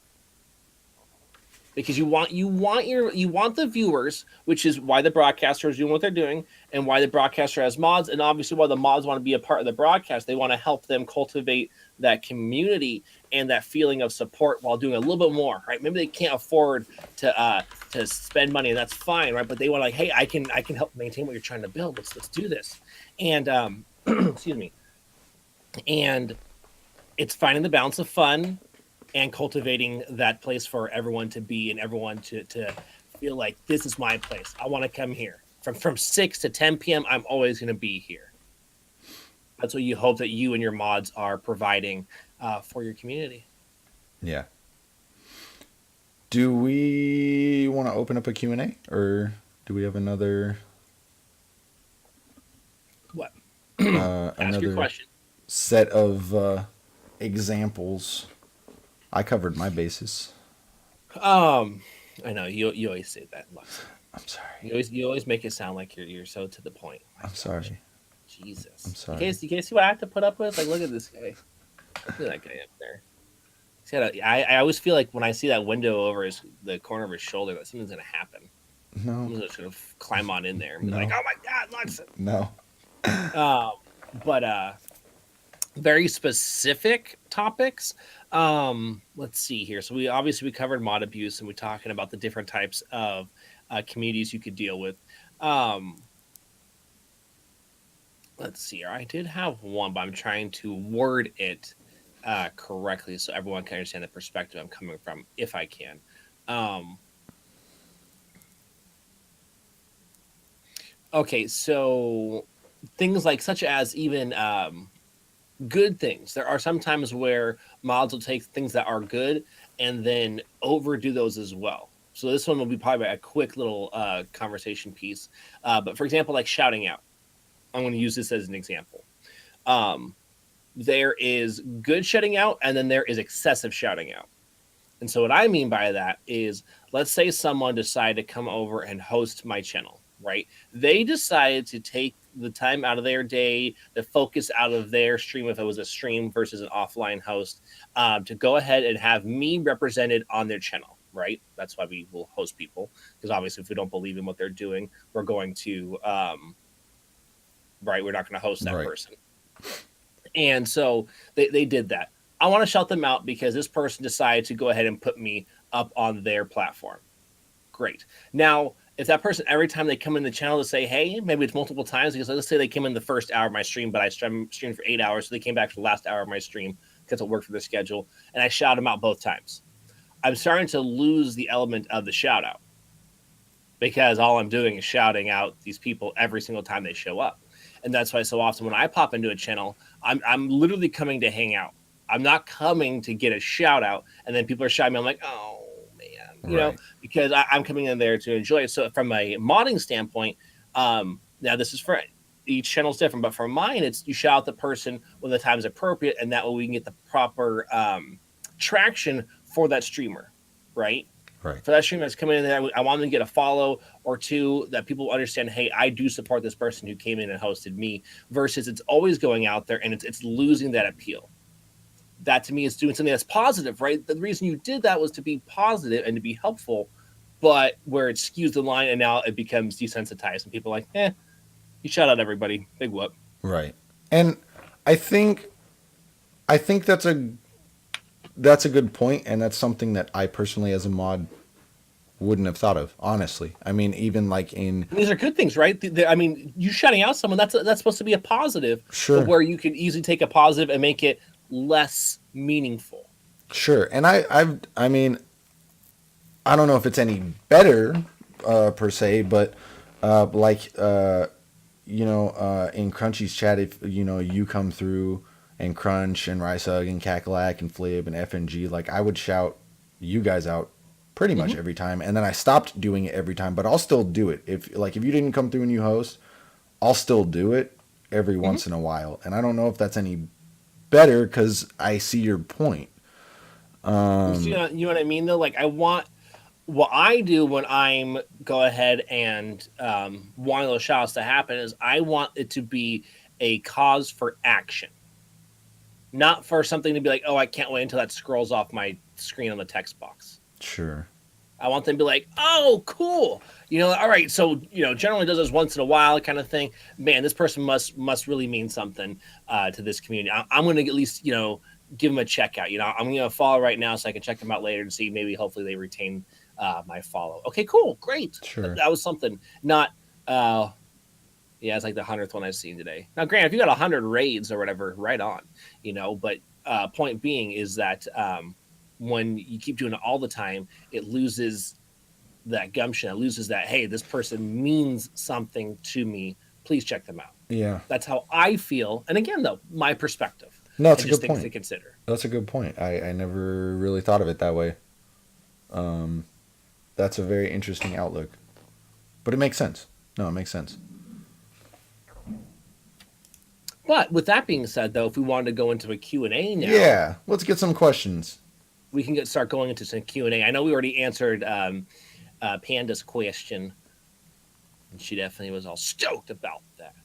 Because you want the viewers, which is why the broadcaster is doing what they're doing, and why the broadcaster has mods, and obviously why the mods want to be a part of the broadcast. They want to help them cultivate that community and that feeling of support while doing a little bit more, right? Maybe they can't afford to spend money, and that's fine, right? But they want, like, hey, I can help maintain what you're trying to build. Let's do this. And excuse me. And it's finding the balance of fun and cultivating that place for everyone to be, and everyone to feel like, this is my place. I want to come here. From 6 to 10 p.m., I'm always going to be here. That's what you hope that you and your mods are providing for your community. Yeah. Do we want to open up a Q&A, or do we have another... What? Ask your question. Set of examples? I covered my bases. I know you always say that, Luxin. I'm sorry. You always make it sound like you're so to the point. I'm sorry. Jesus. I'm sorry. You can't see what I have to put up with? Like, look at this guy. Look at that guy up there. I always feel like when I see that window over the corner of his shoulder, that something's gonna happen. No. I'm just gonna climb on in there and be like, "Oh my God, Luxin!" No. But very specific topics. Let's see here. So we covered mod abuse, and we're talking about the different types of communities you could deal with. Let's see here. I did have one, but I'm trying to word it correctly so everyone can understand the perspective I'm coming from, if I can. Okay, so things like, such as even good things. There are some times where mods will take things that are good and then overdo those as well. So this one will be probably a quick little conversation piece. But for example, like shouting out. I'm going to use this as an example. There is good shouting out, and then there is excessive shouting out. And so what I mean by that is, let's say someone decided to come over and host my channel, right? They decided to take the time out of their day, the focus out of their stream, if it was a stream versus an offline host, to go ahead and have me represented on their channel, right? That's why we will host people, because obviously if we don't believe in what they're doing, we're going to, right, we're not going to host that person. And so they did that. I want to shout them out because this person decided to go ahead and put me up on their platform. Great. Now, if that person, every time they come in the channel to say, hey, maybe it's multiple times, because let's say they came in the first hour of my stream, but I streamed for 8 hours, so they came back for the last hour of my stream because it worked for their schedule, and I shout them out both times. I'm starting to lose the element of the shout out, because all I'm doing is shouting out these people every single time they show up. And that's why so often when I pop into a channel, I'm literally coming to hang out. I'm not coming to get a shout out, and then people are shouting me. I'm like, oh man, you know, because I'm coming in there to enjoy it. So from a modding standpoint, now this is for each channel's different, but for mine, it's you shout out the person when the time is appropriate, and that way we can get the proper traction for that streamer, right? Right. For that streamer that's coming in there, I want them to get a follow or two, that people understand, hey, I do support this person who came in and hosted me, versus it's always going out there and it's losing that appeal. That to me is doing something that's positive, right? The reason you did that was to be positive and to be helpful, but where it skews the line and now it becomes desensitized and people are like, you shout out everybody, big whoop. Right. And I think that's a good point, and that's something that I personally as a mod wouldn't have thought of, honestly. I mean, even like these are good things, right? I mean, you shouting out someone, that's supposed to be a positive. Sure. Where you could easily take a positive and make it less meaningful. Sure. And I mean, I don't know if it's any better per se, but in Crunchy's chat, if you come through and Crunch and Rysug and Kakalak and Flib and FNG, like I would shout you guys out pretty much every time, and then I stopped doing it every time, but I'll still do it. If you didn't come through and you host, I'll still do it every once in a while. And I don't know if that's any better because I see your point. You know what I mean though? Like I want what I do when I'm go ahead and wanting those shoutouts to happen is I want it to be a cause for action, not for something to be like, oh, I can't wait until that scrolls off my screen on the text box. Sure. I want them to be like, oh, cool. All right. So, generally does this once in a while kind of thing. Man, this person must really mean something to this community. I'm going to at least, give them a check out. I'm going to follow right now so I can check them out later and see maybe hopefully they retain my follow. Okay, cool. Great. Sure. That was something. Not, it's like the 100th one I've seen today. Now, granted, if you got 100 raids or whatever, right on, but point being is that when you keep doing it all the time, it loses that gumption. It loses that, hey, this person means something to me. Please check them out. Yeah. That's how I feel. And again, though, my perspective. No, it's a good point. To consider. That's a good point. I never really thought of it that way. That's a very interesting outlook. But it makes sense. No, it makes sense. But with that being said, though, if we wanted to go into a Q&A now. Yeah, let's get some questions. We can start going into some Q&A. I know we already answered Panda's question. And she definitely was all stoked about that.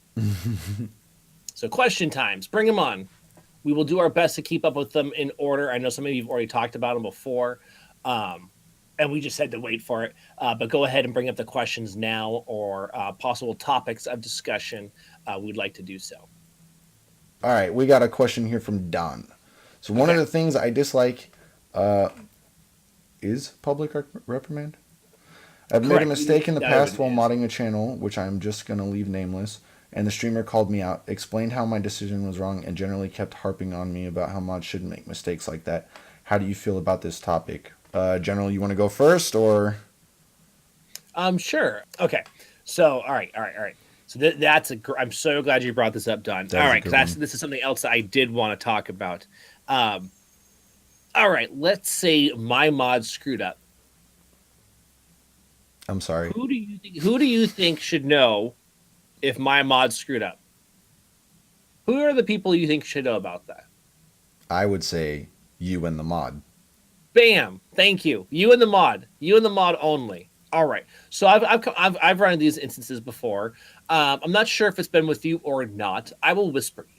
So question times. Bring them on. We will do our best to keep up with them in order. I know some of you have already talked about them before. And we just had to wait for it. But go ahead and bring up the questions now or possible topics of discussion. We'd like to do so. All right. We got a question here from Don. So one of the things I dislike is public reprimand. I've made a mistake in the past while modding a channel, which I'm just going to leave nameless, and the streamer called me out, explained how my decision was wrong, and generally kept harping on me about how mods shouldn't make mistakes like that. How do you feel about this topic? General, you want to go first, or? Sure. Okay. So, all right. So I'm so glad you brought this up, Don. All right, because this is something else that I did want to talk about. All right, let's say my mod screwed up. I'm sorry. Who do you think should know if my mod screwed up? Who are the people you think should know about that? I would say you and the mod. Bam! Thank you. You and the mod. You and the mod only. All right. So I've run into these instances before. I'm not sure if it's been with you or not. I will whisper you.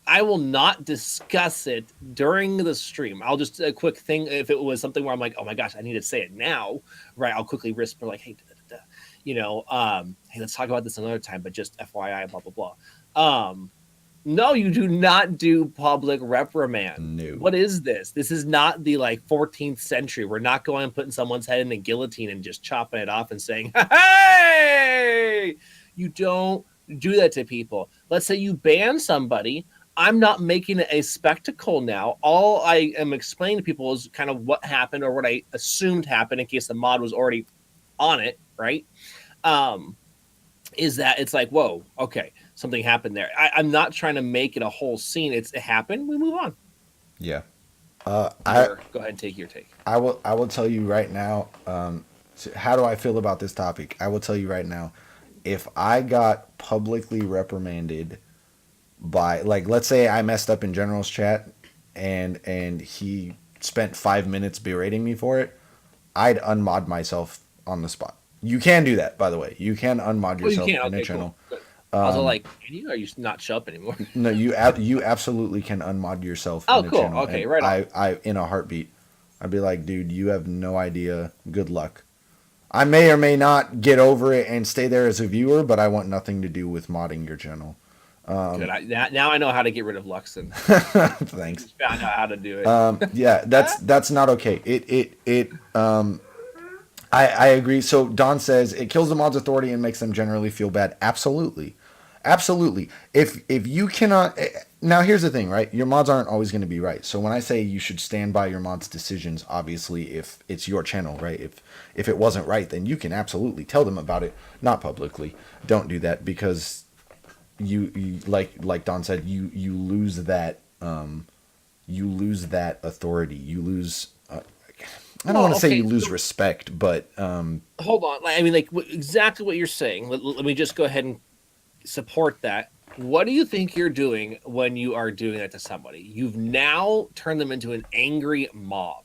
I will not discuss it during the stream. I'll just a quick thing. If it was something where I'm like, oh my gosh, I need to say it now, right? I'll quickly whisper like, hey, hey, let's talk about this another time. But just FYI, blah blah blah. No, you do not do public reprimand. No. What is this? This is not the 14th century. We're not going and putting someone's head in a guillotine and just chopping it off and saying, hey, you don't do that to people. Let's say you ban somebody. I'm not making it a spectacle now. All I am explaining to people is kind of what happened or what I assumed happened in case the mod was already on it, right? Is that it's like, whoa, okay, something happened there. I'm not trying to make it a whole scene. It happened. We move on. Yeah. Go ahead and take your take. I will tell you right now. How do I feel about this topic? I will tell you right now. If I got publicly reprimanded by, let's say I messed up in General's chat and he spent 5 minutes berating me for it, I'd unmod myself on the spot. You can do that, by the way. You can unmod yourself in a channel. Cool. I was like, are you not show up anymore? No, you absolutely can unmod yourself in a cool. channel. Okay, right on. I in a heartbeat. I'd be like, dude, you have no idea. Good luck. I may or may not get over it and stay there as a viewer, but I want nothing to do with modding your channel. Good. Now I know how to get rid of Luxin. Thanks. Just found out how to do it. Yeah, that's not okay. I agree. So Don says it kills the mod's authority and makes them generally feel bad. Absolutely. If you cannot, Now here's the thing, right? Your mods aren't always going to be right. So when I say you should stand by your mods' decisions, obviously, if it's your channel, right? If it wasn't right, then you can absolutely tell them about it, not publicly. Don't do that because you like Don said, you lose that authority. You lose. I don't want to say you lose respect, but hold on. I mean, like exactly what you're saying. Let me just go ahead and support that. What do you think you're doing when you are doing that to somebody? You've now turned them into an angry mob.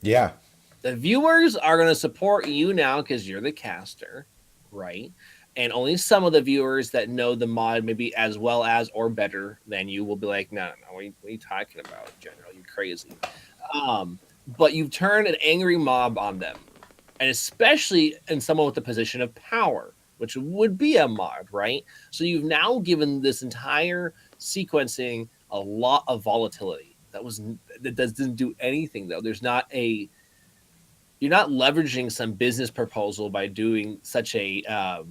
yeah. The viewers are going to support you now because you're the caster, right? And only some of the viewers that know the mod maybe as well as or better than you will be like, no, what are you talking about, General? You're crazy. But you've turned an angry mob on them, and especially in someone with the position of power, which would be a mod, right? So you've now given this entire sequencing a lot of volatility. That doesn't do anything though. You're not leveraging some business proposal by doing such a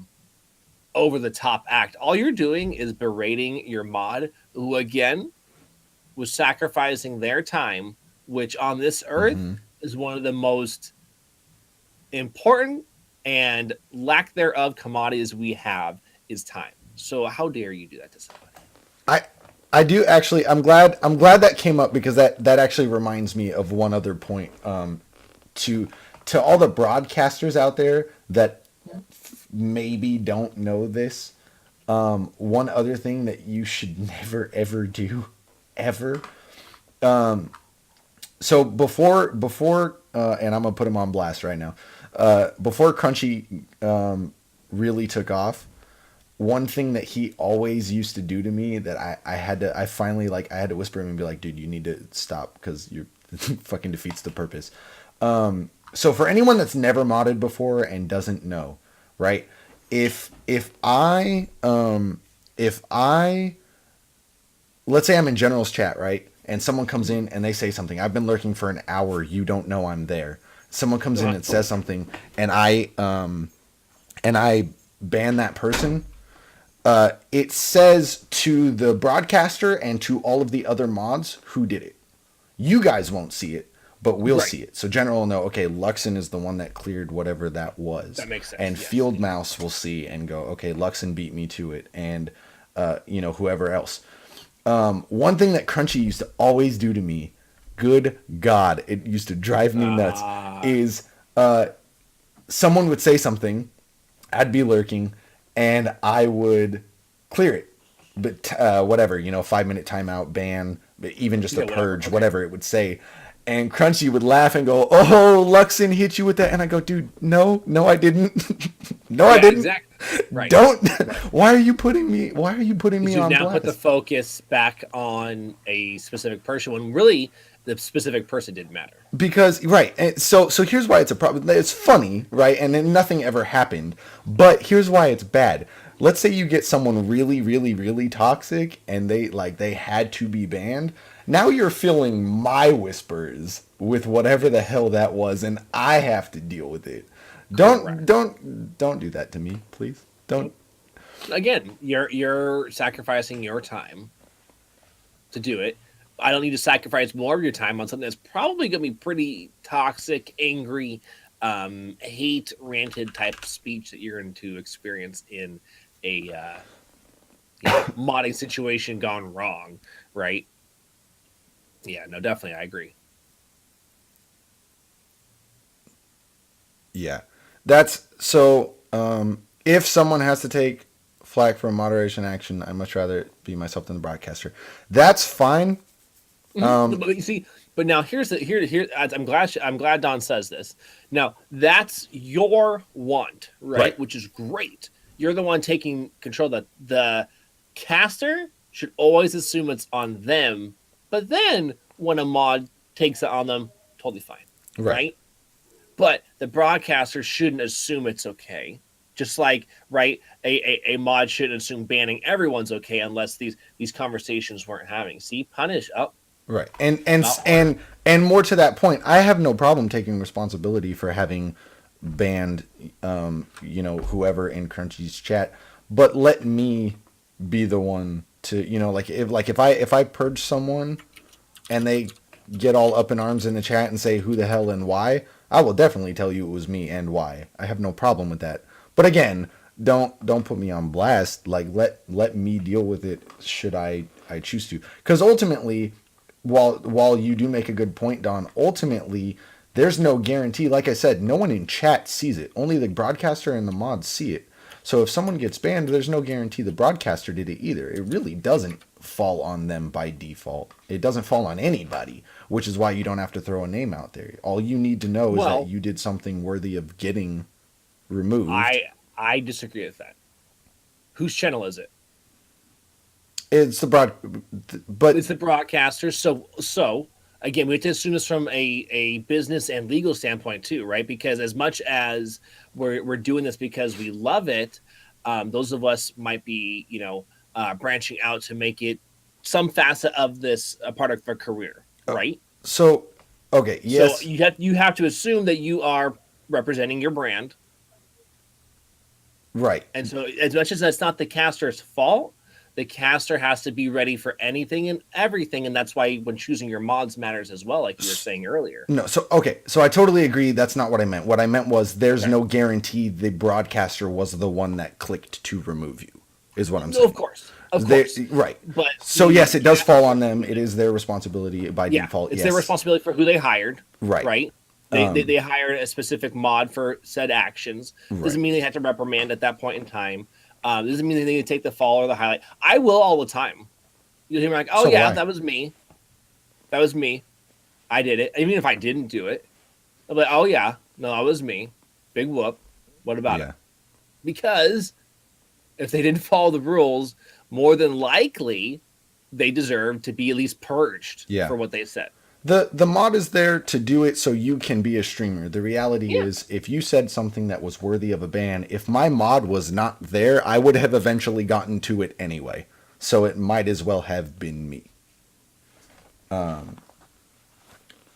over the top act. All you're doing is berating your mod, who again was sacrificing their time, which on this earth is one of the most important and lack thereof commodities we have is time. So how dare you do that to somebody? I do actually. I'm glad that came up because that actually reminds me of one other point. To all the broadcasters out there that maybe don't know this, one other thing that you should never ever do, ever. So before and I'm gonna put him on blast right now. Before Crunchy really took off, one thing that he always used to do to me that I had to whisper him and be like, dude, you need to stop because you're fucking defeats the purpose. So for anyone that's never modded before and doesn't know, right? If I let's say I'm in General's chat, right? And someone comes in and they say something. I've been lurking for an hour. You don't know I'm there. Someone comes in and says something, and I ban that person. It says to the broadcaster and to all of the other mods who did it. You guys won't see it, but we'll see it. So General will know, okay, Luxin is the one that cleared whatever that was. That makes sense. And yes. Field Mouse will see and go, okay, Luxin beat me to it, and whoever else. One thing that Crunchy used to always do to me, good God, it used to drive me nuts, is someone would say something, I'd be lurking, and I would clear it. But whatever, 5-minute timeout, ban, even just a purge, whatever it would say. And Crunchy would laugh and go, "Oh, Luxin hit you with that." And I go, "Dude, no, I didn't. No, I didn't. Exactly. Right. Don't. Why are you putting me on blast?" You now put the focus back on a specific person when really the specific person didn't matter. Because right, so here's why it's a problem. It's funny, right, and then nothing ever happened. But here's why it's bad. Let's say you get someone really, really, really toxic, and they had to be banned. Now you're filling my whispers with whatever the hell that was, and I have to deal with it. Don't do that to me, please. Don't. Again, you're sacrificing your time to do it. I don't need to sacrifice more of your time on something that's probably going to be pretty toxic, angry, hate ranted type of speech that you're going to experience in a modding situation gone wrong, right? Yeah, no, definitely, I agree. Yeah, that's so. If someone has to take flack from moderation action, I'd much rather it be myself than the broadcaster. That's fine. But you see, but now here. I'm glad Don says this. Now that's your want, right? Which is great. You're the one taking control. That the caster should always assume it's on them. But then when a mod takes it on them, totally fine, right? But the broadcaster shouldn't assume it's okay. Just like, right, a mod shouldn't assume banning everyone's okay unless these conversations weren't having. See, punish up. Right. And more to that point, I have no problem taking responsibility for having banned whoever in Crunchy's chat, but let me be the one if I purge someone and they get all up in arms in the chat and say who the hell and why, I will definitely tell you it was me and why. I have no problem with that. But again, don't put me on blast. Like let me deal with it should I choose to. Because ultimately, while you do make a good point, Don, ultimately there's no guarantee. Like I said, no one in chat sees it. Only the broadcaster and the mods see it. So if someone gets banned, there's no guarantee the broadcaster did it either. It really doesn't fall on them by default. It doesn't fall on anybody, which is why you don't have to throw a name out there. All you need to know is that you did something worthy of getting removed. I disagree with that. Whose channel is it? It's the but it's the broadcaster. So again, we have to assume this from a business and legal standpoint too, right? Because as much as we're doing this because we love it, those of us might be, branching out to make it some facet of this a part of our career, right? So, okay, yes. So you have to assume that you are representing your brand, right? And so, as much as that's not the caster's fault, the caster has to be ready for anything and everything, and that's why when choosing your mods matters as well, like you were saying earlier. No, so I totally agree. That's not what I meant. What I meant was there's no guarantee the broadcaster was the one that clicked to remove you. Is what I'm saying. Of course. Right. But so yes, it does fall on them. It is their responsibility by default. It's their responsibility for who they hired. Right. Right. They hired a specific mod for said actions. Doesn't mean they have to reprimand at that point in time. Doesn't mean they need to take the fall or the highlight. I will all the time. You'll hear me like, "Oh yeah, that was me. That was me. I did it." Even if I didn't do it, I'm like, "Oh yeah, no, that was me. Big whoop. What about it?" Because if they didn't follow the rules, more than likely they deserve to be at least purged for what they said. The mod is there to do it so you can be a streamer. The reality is, if you said something that was worthy of a ban, if my mod was not there, I would have eventually gotten to it anyway. So it might as well have been me.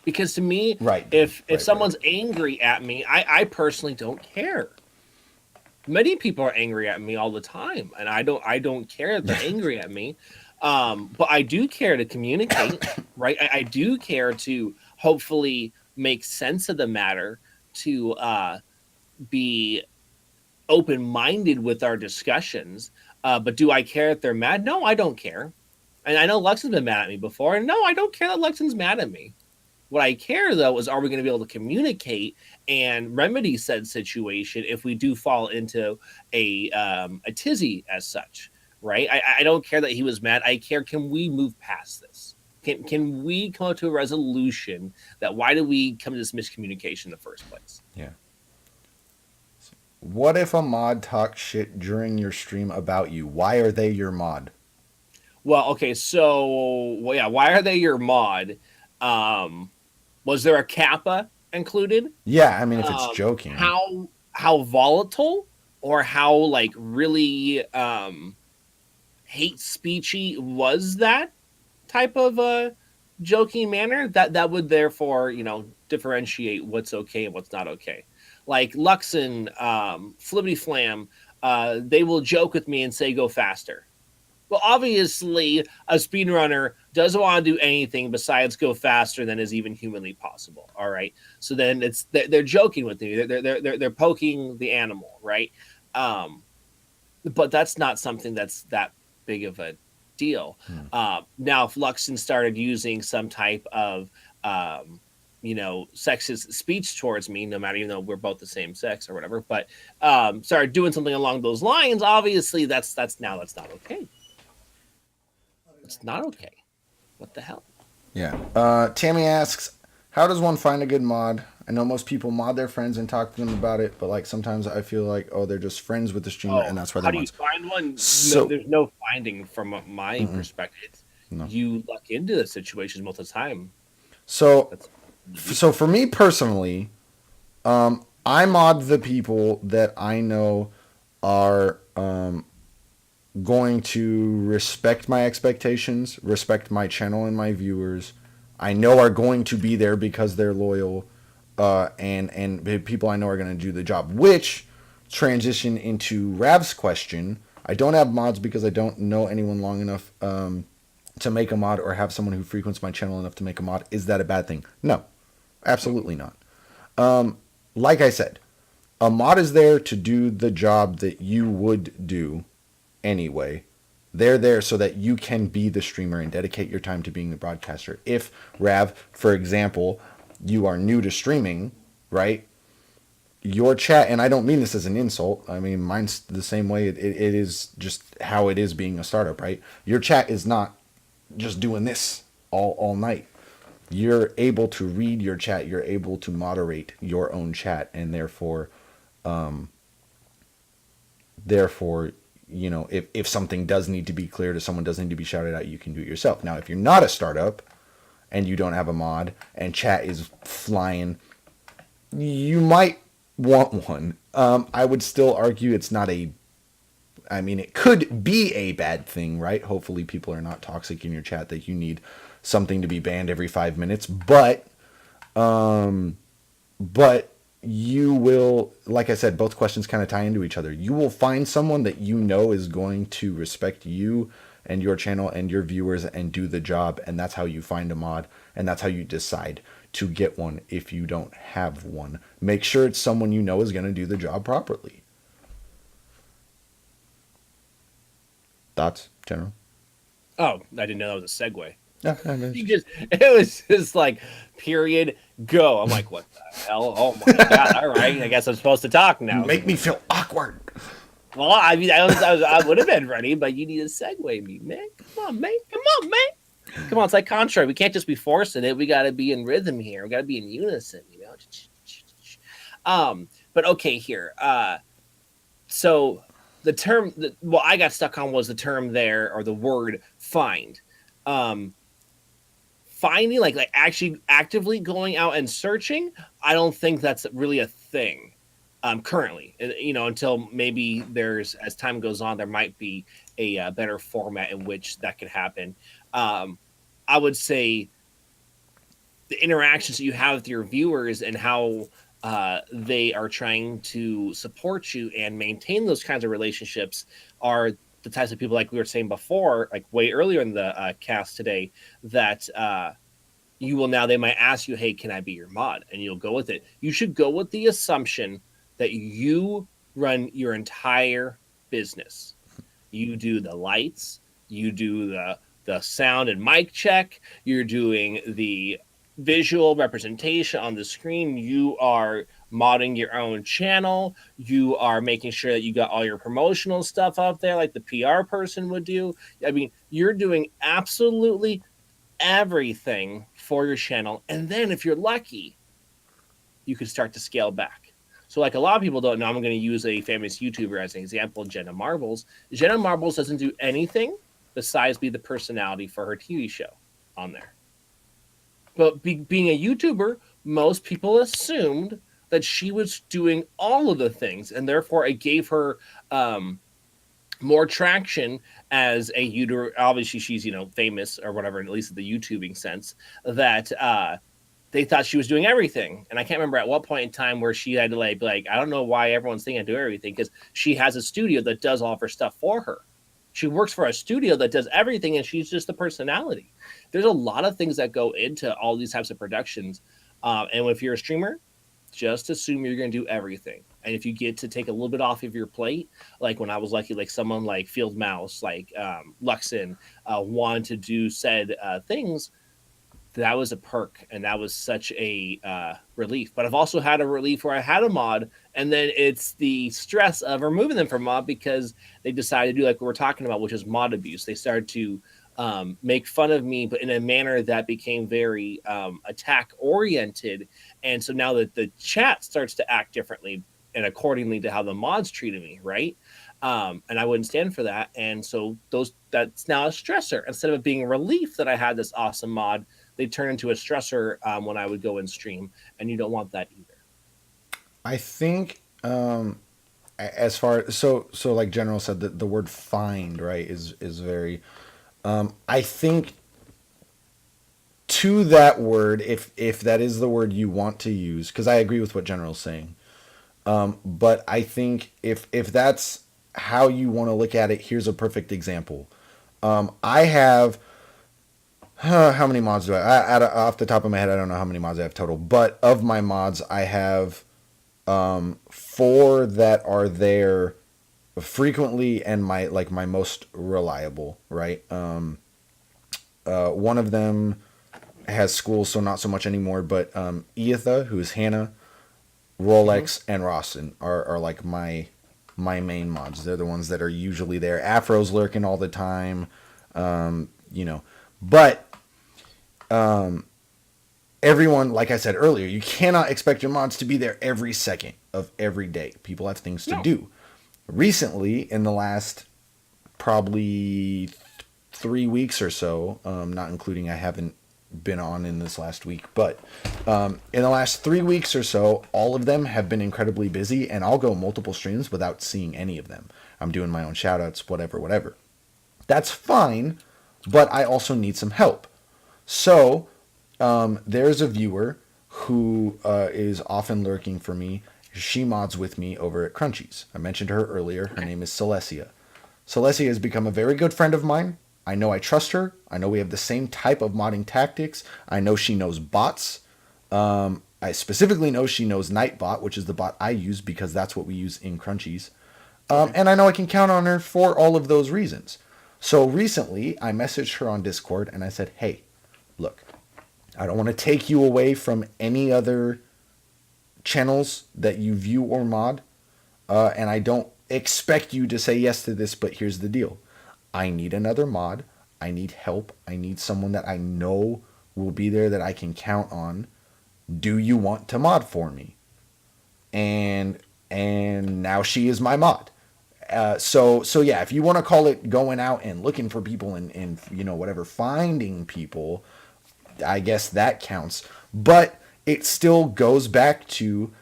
Because to me, if someone's angry at me, I personally don't care. Many people are angry at me all the time, and I don't care if they're angry at me. But I do care to communicate, right? I do care to hopefully make sense of the matter, to be open-minded with our discussions. But do I care if they're mad? No, I don't care. And I know Luxin's been mad at me before, and no, I don't care that Luxin's mad at me. What I care, though, is are we going to be able to communicate and remedy said situation if we do fall into a tizzy as such, right? I don't care that he was mad. I care, can we move past this? Can we come up to a resolution that why did we come to this miscommunication in the first place? Yeah. What if a mod talks shit during your stream about you? Why are they your mod? Well, okay, so, why are they your mod? Was there a kappa included? Yeah, I mean, if it's joking. How volatile or how, like, really hate speechy was that type of joking manner? That would therefore, differentiate what's okay and what's not okay. Like Luxin, Flippity Flam, they will joke with me and say, go faster. Well, obviously, a speedrunner doesn't want to do anything besides go faster than is even humanly possible. All right, so then they're joking with me. They're poking the animal, right? But that's not something that's that big of a deal. Now, if Luxin started using some type of sexist speech towards me, no matter, even though we're both the same sex or whatever, but started doing something along those lines, obviously that's not okay. It's not okay. What the hell? Yeah. Tammy asks, how does one find a good mod? I know most people mod their friends and talk to them about it, but like sometimes I feel like, they're just friends with the streamer, and that's why they're mods. How do you find one? So, there's no finding from my perspective. No. You luck into the situations most of the time. So for me personally, I mod the people that I know are going to respect my expectations, respect my channel and my viewers. I know are going to be there because they're loyal, and people I know are going to do the job. Which transition into Rav's question. I don't have mods because I don't know anyone long enough to make a mod or have someone who frequents my channel enough to make a mod. Is that a bad thing? No, absolutely not. Like I said, a mod is there to do the job that you would do anyway. They're there so that you can be the streamer and dedicate your time to being the broadcaster. If, Rav, for example, you are new to streaming, right? Your chat, and I don't mean this as an insult. I mean, mine's the same way. It is just how it is being a startup, right? Your chat is not just doing this all night. You're able to read your chat. You're able to moderate your own chat, and therefore, you know, if something does need to be cleared or someone does need to be shouted out, you can do it yourself. Now, if you're not a startup and you don't have a mod and chat is flying, you might want one. I would still argue it's not a, I mean, it could be a bad thing, right? Hopefully people are not toxic in your chat that you need something to be banned every 5 minutes, but you will, like I said, both questions kind of tie into each other. You will find someone that you know is going to respect you and your channel and your viewers and do the job, and that's how you find a mod, and that's how you decide to get one if you don't have one. Make sure it's someone you know is going to do the job properly. Thoughts, General? Oh, I didn't know that was a segue. Yeah, I mean, It was just like, period, go. I'm like, what the hell? Oh my god! All right, I guess I'm supposed to talk now. make me feel awkward. Well, I mean, I would have been ready, but you need to segue me, man. Come on, man. Come on, man. Come on, it's like contrary. We can't just be forcing it. We got to be in rhythm here. We got to be in unison, you know. But okay, here. So the term that I got stuck on was the term there, or the word find. Finding, like actually actively going out and searching, I don't think that's really a thing currently. You know, until maybe there's, as time goes on, there might be a better format in which that could happen. I would say the interactions that you have with your viewers and how they are trying to support you and maintain those kinds of relationships are the types of people, like we were saying before, like way earlier in the cast today, that you will now, they might ask you, hey, can I be your mod? And you'll go with it. You should go with the assumption that you run your entire business. You do the lights, you do the sound and mic check, you're doing the visual representation on the screen, you are modding your own channel, you are making sure that you got all your promotional stuff up there like the PR person would do. I mean, you're doing absolutely everything for your channel, and then if you're lucky, you can start to scale back. So like a lot of people don't know, I'm going to use a famous YouTuber as an example, Jenna Marbles. Jenna Marbles doesn't do anything besides be the personality for her TV show on there. But being a YouTuber, most people assumed that she was doing all of the things, and therefore it gave her more traction as a YouTuber. Obviously, she's, you know, famous or whatever, at least in the YouTubing sense, that they thought she was doing everything. And I can't remember at what point in time where she had to like, I don't know why everyone's thinking I do everything, because she has a studio that does all of her stuff for her. She works for a studio that does everything, and she's just the personality. There's a lot of things that go into all these types of productions. And if you're a streamer, just assume you're going to do everything. And if you get to take a little bit off of your plate, like when I was lucky, like someone like Field Mouse, like Luxin, wanted to do said things, that was a perk, and that was such a relief. But I've also had a relief where I had a mod, and then it's the stress of removing them from mod because they decided to do like what we're talking about, which is mod abuse. They started to make fun of me, but in a manner that became very attack oriented. And so now that the chat starts to act differently and accordingly to how the mods treated me, right? And I wouldn't stand for that. And so that's now a stressor. Instead of it being a relief that I had this awesome mod, they turn into a stressor when I would go and stream, and you don't want that either. I think as far so like General said, the word find, right, is very I think to that word, if that is the word you want to use, because I agree with what General's saying, but I think if that's how you want to look at it, here's a perfect example. I have how many mods do off the top of my head, I don't know how many mods I have total, but of my mods, I have four that are there frequently and my most reliable, right? One of them has school, so not so much anymore, but Iatha, who's Hannah, Rolex, and Rawson are like my main mods. They're the ones that are usually there. Afro's lurking all the time, but everyone, like I said earlier, you cannot expect your mods to be there every second of every day. People have things to do. Recently, in the last probably 3 weeks or so, not including I haven't been on in this last week, but in the last 3 weeks or so, all of them have been incredibly busy, and I'll go multiple streams without seeing any of them. I'm doing my own shoutouts, whatever. That's fine, but I also need some help. So there's a viewer who is often lurking for me. She mods with me over at Crunchies. I mentioned her earlier. Her name is Celestia. Celestia has become a very good friend of mine. I know I trust her. I know we have the same type of modding tactics. I know she knows bots. I specifically know she knows Nightbot, which is the bot I use because that's what we use in Crunchies. And I know I can count on her for all of those reasons. So recently, I messaged her on Discord and I said, hey, look, I don't want to take you away from any other channels that you view or mod, and I don't expect you to say yes to this, but here's the deal. I need another mod. I need help. I need someone that I know will be there that I can count on. Do you want to mod for me? And now she is my mod. So yeah, if you want to call it going out and looking for people and whatever, finding people, I guess that counts. But it still goes back to,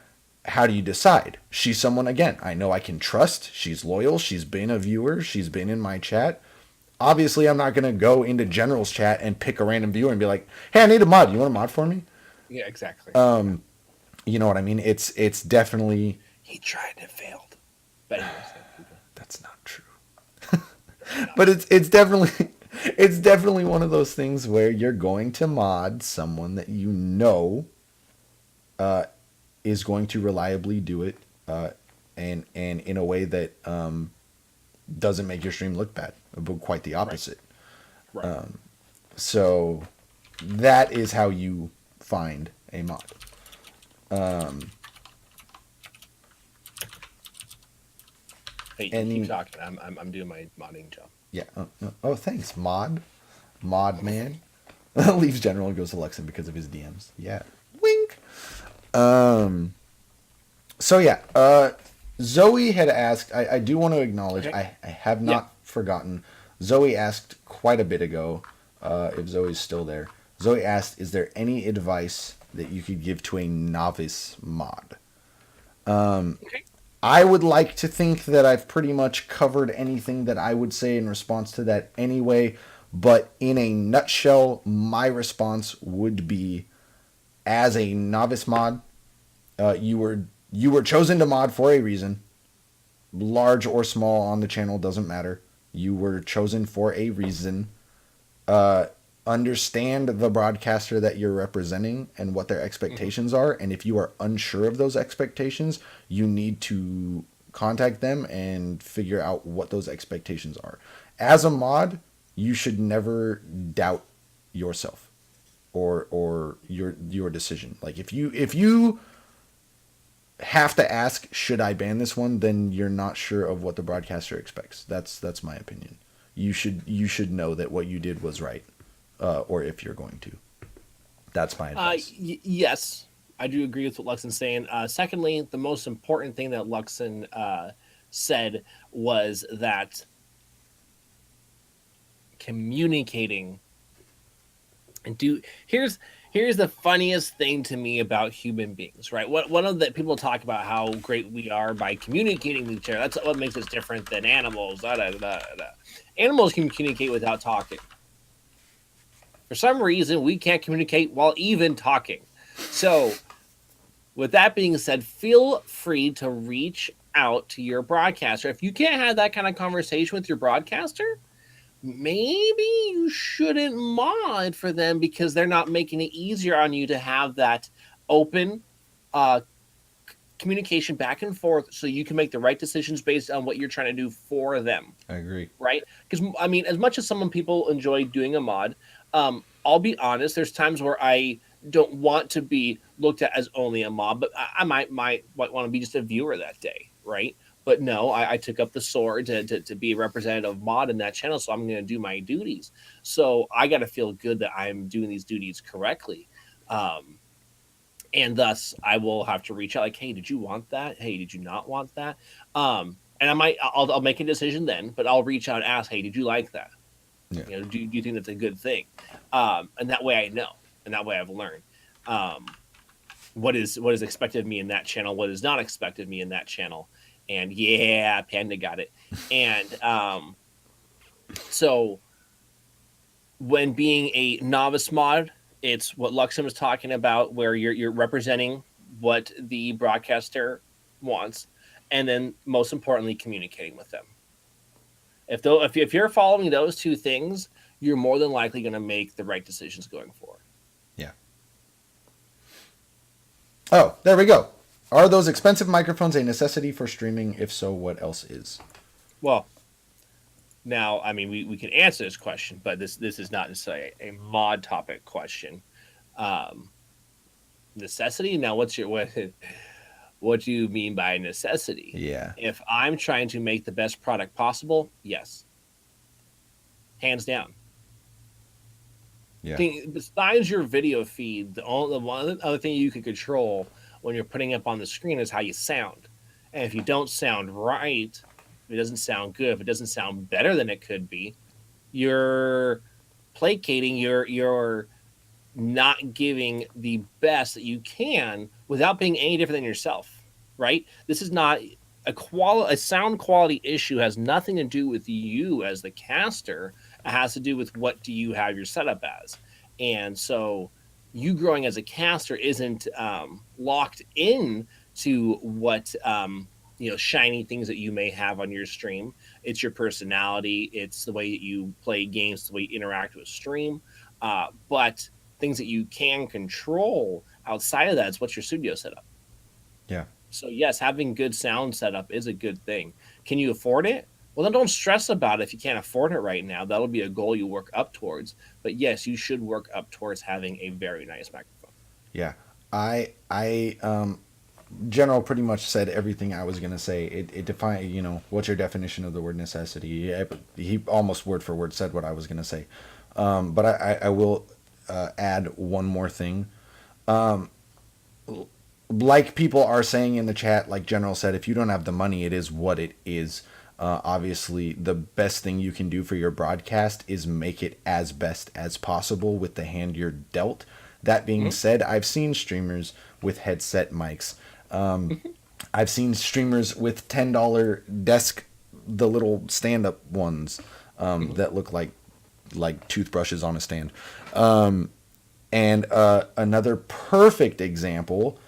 how do you decide? She's someone, again, I know I can trust. She's loyal. She's been a viewer. She's been in my chat. Obviously, I'm not going to go into General's chat and pick a random viewer and be like, hey, I need a mod. You want a mod for me? Yeah, exactly. You know what I mean? It's definitely... He tried and it failed. But anyways, that's not true. But it's definitely one of those things where you're going to mod someone that you know is going to reliably do it, and in a way that doesn't make your stream look bad, but quite the opposite. Right. So that is how you find a mod. Hey, keep talking. I'm doing my modding job. Yeah. Oh, thanks, mod man. Leaves General and goes to Luxin because of his DMs. Yeah. Wink. So yeah, Zoe had asked, I do want to acknowledge, I have not forgotten. Zoe asked quite a bit ago, if Zoe's still there. Zoe asked, is there any advice that you could give to a novice mod? I would like to think that I've pretty much covered anything that I would say in response to that anyway, but in a nutshell, my response would be, as a novice mod, you were chosen to mod for a reason. Large or small on the channel, doesn't matter. You were chosen for a reason. Understand the broadcaster that you're representing and what their expectations are. And if you are unsure of those expectations, you need to contact them and figure out what those expectations are. As a mod, you should never doubt yourself or your decision. Like if you have to ask, should I ban this one, then you're not sure of what the broadcaster expects. That's my opinion. You should know that what you did was right, or if you're going to. That's my advice. Yes, I do agree with what Luxin's saying. Secondly, the most important thing that Luxin said was that communicating and here's the funniest thing to me about human beings, right? One of the people talk about how great we are by communicating with each other. That's what makes us different than animals. Animals can communicate without talking. For some reason, we can't communicate while even talking. So, with that being said, feel free to reach out to your broadcaster. If you can't have that kind of conversation with your broadcaster, maybe you shouldn't mod for them because they're not making it easier on you to have that open uh, communication back and forth so you can make the right decisions based on what you're trying to do for them. I agree. Right? Because I mean, as much as some people enjoy doing a mod, I'll be honest. There's times where I don't want to be looked at as only a mod, but I might want to be just a viewer that day, right? But no, I took up the sword to be a representative mod in that channel, so I'm going to do my duties. So I got to feel good that I'm doing these duties correctly. And thus I will have to reach out like, hey, did you want that? Hey, did you not want that? And I'll make a decision then, but I'll reach out and ask, hey, did you like that? Yeah. You know, do you think that's a good thing? And that way I know, and that way I've learned what is expected of me in that channel, what is not expected of me in that channel. And yeah, Panda got it. And so when being a novice mod, it's what Luxin was talking about, where you're representing what the broadcaster wants, and then most importantly, communicating with them. If you're following those two things, you're more than likely going to make the right decisions going forward. Yeah. Oh, there we go. Are those expensive microphones a necessity for streaming? If so, what else is? Well, now, I mean, we can answer this question, but this is not necessarily a mod topic question. Necessity? Now, what do you mean by necessity? Yeah. If I'm trying to make the best product possible, yes. Hands down. Yeah. Besides your video feed, the one other thing you can control when you're putting up on the screen is how you sound. And if you don't sound right, if it doesn't sound good, if it doesn't sound better than it could be, you're placating, you're not giving the best that you can without being any different than yourself, right? This is not a sound quality issue, has nothing to do with you as the caster. It has to do with what do you have your setup as. And so you growing as a caster isn't locked in to what shiny things that you may have on your stream. It's your personality, it's the way that you play games, the way you interact with stream. But things that you can control outside of that is what's your studio setup. Yeah. So yes, having good sound setup is a good thing. Can you afford it? Well, then don't stress about it if you can't afford it right now. That'll be a goal you work up towards. But yes, you should work up towards having a very nice microphone. Yeah. General pretty much said everything I was going to say. It defined, what's your definition of the word necessity? He almost word for word said what I was going to say. But I will add one more thing. Like people are saying in the chat, like General said, if you don't have the money, it is what it is. Obviously, the best thing you can do for your broadcast is make it as best as possible with the hand you're dealt. That being said, I've seen streamers with headset mics. I've seen streamers with $10 desk, the little stand-up ones that look like toothbrushes on a stand. And another perfect example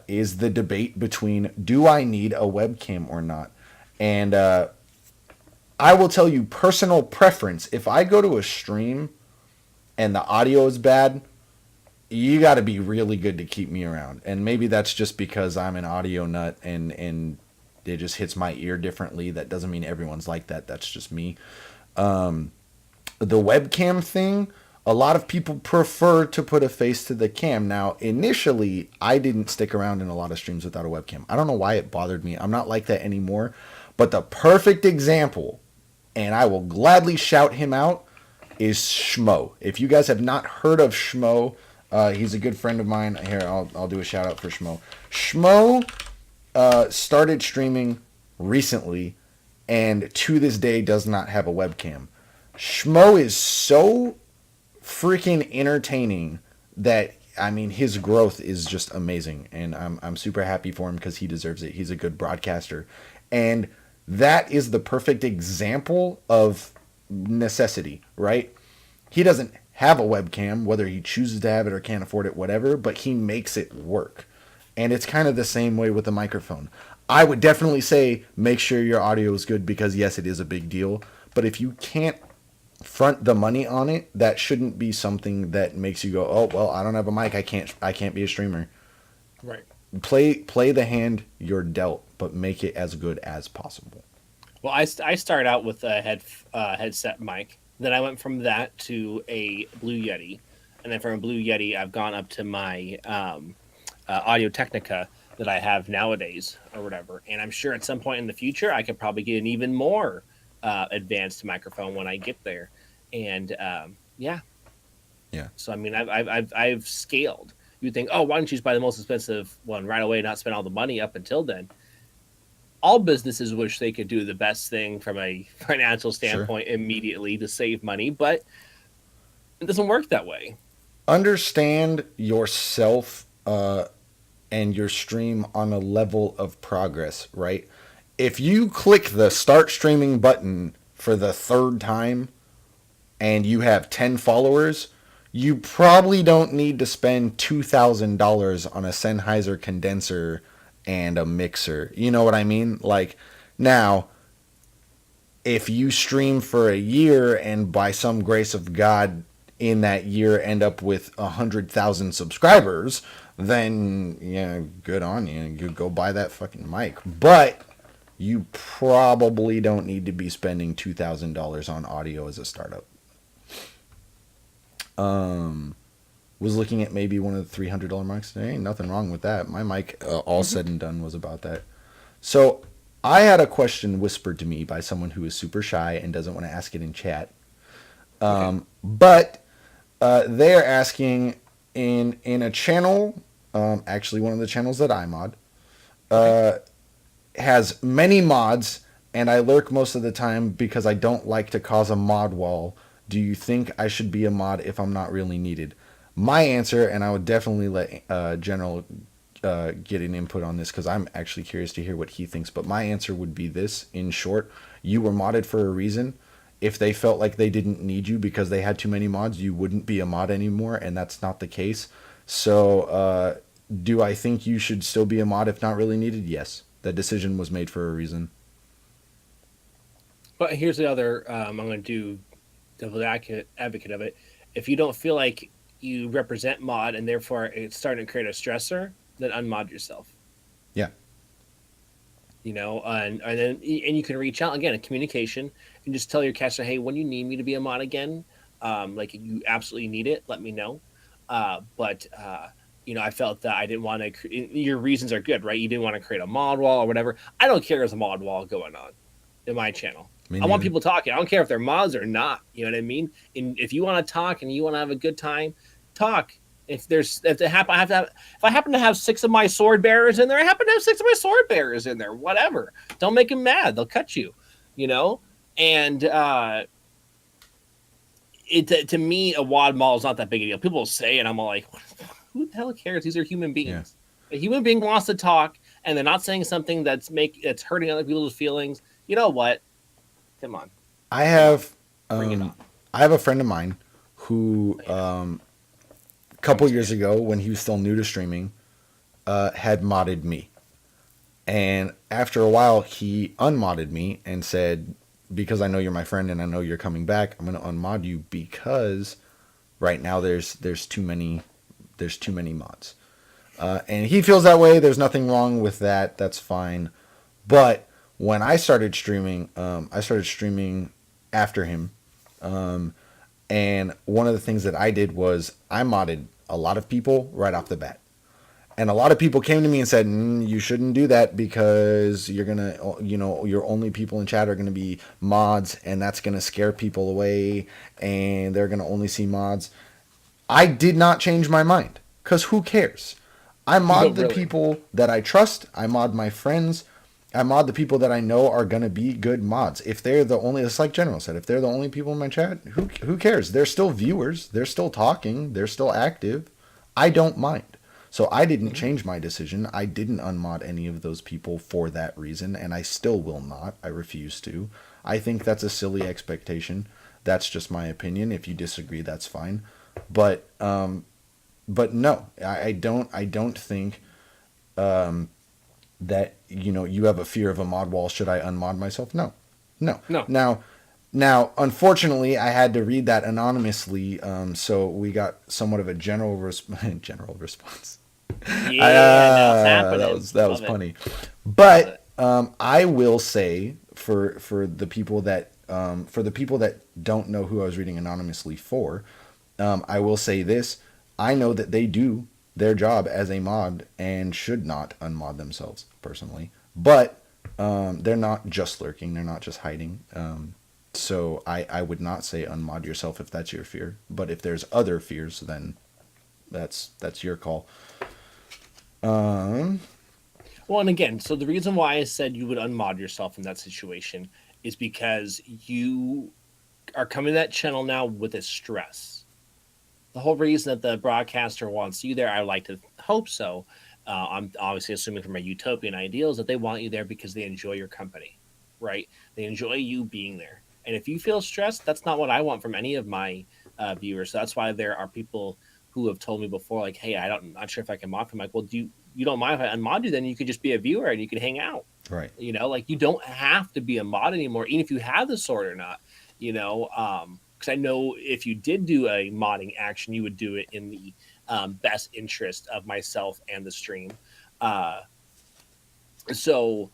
is the debate between do I need a webcam or not? And I will tell you personal preference. If I go to a stream and the audio is bad, you got to be really good to keep me around. And maybe that's just because I'm an audio nut and it just hits my ear differently. That doesn't mean everyone's like that. That's just me. The webcam thing, a lot of people prefer to put a face to the cam. Now, initially, I didn't stick around in a lot of streams without a webcam. I don't know why it bothered me. I'm not like that anymore. But the perfect example, and I will gladly shout him out, is Schmo. If you guys have not heard of Schmo, he's a good friend of mine. Here, I'll do a shout out for Schmo. Schmo started streaming recently, and to this day does not have a webcam. Schmo is so freaking entertaining that, I mean, his growth is just amazing, and I'm super happy for him because he deserves it. He's a good broadcaster, and that is the perfect example of necessity, right? He doesn't have a webcam, whether he chooses to have it or can't afford it, whatever, but he makes it work. And it's kind of the same way with the microphone. I would definitely say make sure your audio is good because yes, it is a big deal. But if you can't front the money on it, that shouldn't be something that makes you go, oh well, I don't have a mic, I can't be a streamer. Right. Play the hand you're dealt, but make it as good as possible. Well, I started out with a headset mic. Then I went from that to a Blue Yeti, and then from a Blue Yeti, I've gone up to my Audio Technica that I have nowadays, or whatever. And I'm sure at some point in the future, I could probably get an even more advanced microphone when I get there. And yeah, Yeah. so I mean, I've scaled. You would think, oh, why don't you just buy the most expensive one right away, and not spend all the money up until then? All businesses wish they could do the best thing from a financial Sure. standpoint immediately to save money, but it doesn't work that way. Understand yourself and your stream on a level of progress, right? If you click the start streaming button for the third time and you have 10 followers, you probably don't need to spend $2,000 on a Sennheiser condenser and a mixer. You know what I mean? Like, now, if you stream for a year and by some grace of God in that year end up with 100,000 subscribers, then yeah, good on you. You go buy that fucking mic. But you probably don't need to be spending $2,000 on audio as a startup. Was looking at maybe one of the $300 mics. There ain't nothing wrong with that. My mic, all said and done, was about that. So I had a question whispered to me by someone who is super shy and doesn't want to ask it in chat. Okay. But they're asking in a channel, actually one of the channels that I mod, has many mods, and I lurk most of the time because I don't like to cause a mod wall. Do you think I should be a mod if I'm not really needed? My answer, and I would definitely let General get an input on this because I'm actually curious to hear what he thinks. But my answer would be this: in short, you were modded for a reason. If they felt like they didn't need you because they had too many mods, you wouldn't be a mod anymore, and that's not the case. So, do I think you should still be a mod if not really needed? Yes. That decision was made for a reason. But here's the other I'm going to do devil's advocate of it. If you don't feel like you represent mod and therefore it's starting to create a stressor, then unmod yourself. Yeah. And then and you can reach out again in communication and just tell your caster, hey, when you need me to be a mod again, like you absolutely need it, let me know. But I felt that I didn't want to. Your reasons are good, right? You didn't want to create a mod wall or whatever. I don't care if there's a mod wall going on in my channel. Me I want neither. people talking. I don't care if they're mods or not. You know what I mean? And if you want to talk and you want to have a good time, talk. If I happen to have 6 of my sword bearers in there, I happen to have 6 of my sword bearers in there. Whatever. Don't make them mad. They'll cut you. And to me, a WAD mall is not that big a deal. People say, and I'm all like, who the hell cares? These are human beings. Yeah. A human being wants to talk, and they're not saying something that's hurting other people's feelings. You know what? Come on. I have Bring it on. I have a friend of mine who a couple years ago, when he was still new to streaming, had modded me. And after a while, he unmodded me and said, because I know you're my friend and I know you're coming back, I'm going to unmod you because right now there's too many mods. And he feels that way. There's nothing wrong with that. That's fine. But when I started streaming after him. And one of the things that I did was I modded a lot of people right off the bat. And a lot of people came to me and said, you shouldn't do that because you're going to, your only people in chat are going to be mods and that's going to scare people away and they're going to only see mods. I did not change my mind because who cares? I mod the people that I trust. I mod my friends. I mod the people that I know are going to be good mods. If they're the only, it's like General said, if they're the only people in my chat, who cares? They're still viewers. They're still talking. They're still active. I don't mind. So I didn't change my decision. I didn't unmod any of those people for that reason, and I still will not. I refuse to. I think that's a silly expectation. That's just my opinion. If you disagree, that's fine. But no, I don't think that you have a fear of a mod wall. Should I unmod myself? No, no. No. Now, unfortunately, I had to read that anonymously, so we got somewhat of a general response. Yeah, now it's happening. That was Love it. funny, Love but it. I will say for the people that don't know who I was reading anonymously for, I will say this: I know that they do their job as a mod and should not unmod themselves personally, but they're not just lurking; they're not just hiding. So I would not say unmod yourself if that's your fear. But if there's other fears, then that's your call. Um, Well, and again, so the reason why I said you would unmod yourself in that situation is because you are coming to that channel now with a stress. The whole reason that the broadcaster wants you there, I like to hope so. I'm obviously assuming from my utopian ideals that they want you there because they enjoy your company, right? They enjoy you being there. And if you feel stressed, that's not what I want from any of my viewers. So that's why there are people who have told me before, like, "Hey, I'm not sure if I can mod." I'm like, "Well, you don't mind if I unmod you? Then you could just be a viewer and you can hang out." right. Like you don't have to be a mod anymore, even if you have the sword or not. Because I know if you did do a modding action, you would do it in the best interest of myself and the stream. Uh, so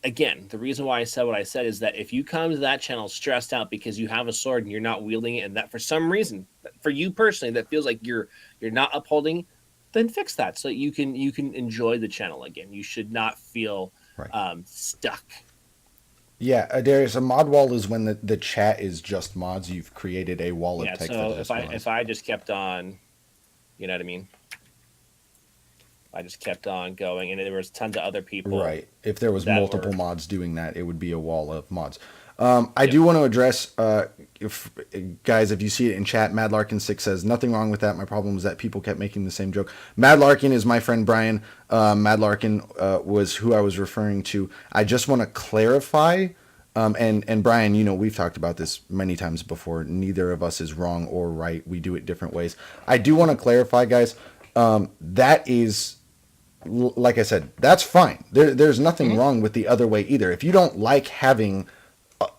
again, the reason why I said what I said is that if you come to that channel stressed out because you have a sword and you're not wielding it, and that for some reason, for you personally, that feels like you're not upholding, then fix that so that you can enjoy the channel again. You should not feel Right. stuck. Yeah, Darius, a mod wall is when the chat is just mods. You've created a wall of Yeah. text that So is if just I mods. if I just kept on, you know what I mean. I just kept on going, and there was tons of other people Right. If there was that multiple were. mods doing that, it would be a wall of mods. I Yep. do want to address, if guys, if you see it in chat, Mad Larkin 6 says nothing wrong with that. My problem was that people kept making the same joke. Mad Larkin is my friend Brian. Mad Larkin was who I was referring to. I just want to clarify. And Brian, we've talked about this many times before. Neither of us is wrong or right. We do it different ways. I do want to clarify, guys. That is, like I said, that's fine. There's nothing Mm-hmm. wrong with the other way either. If you don't like having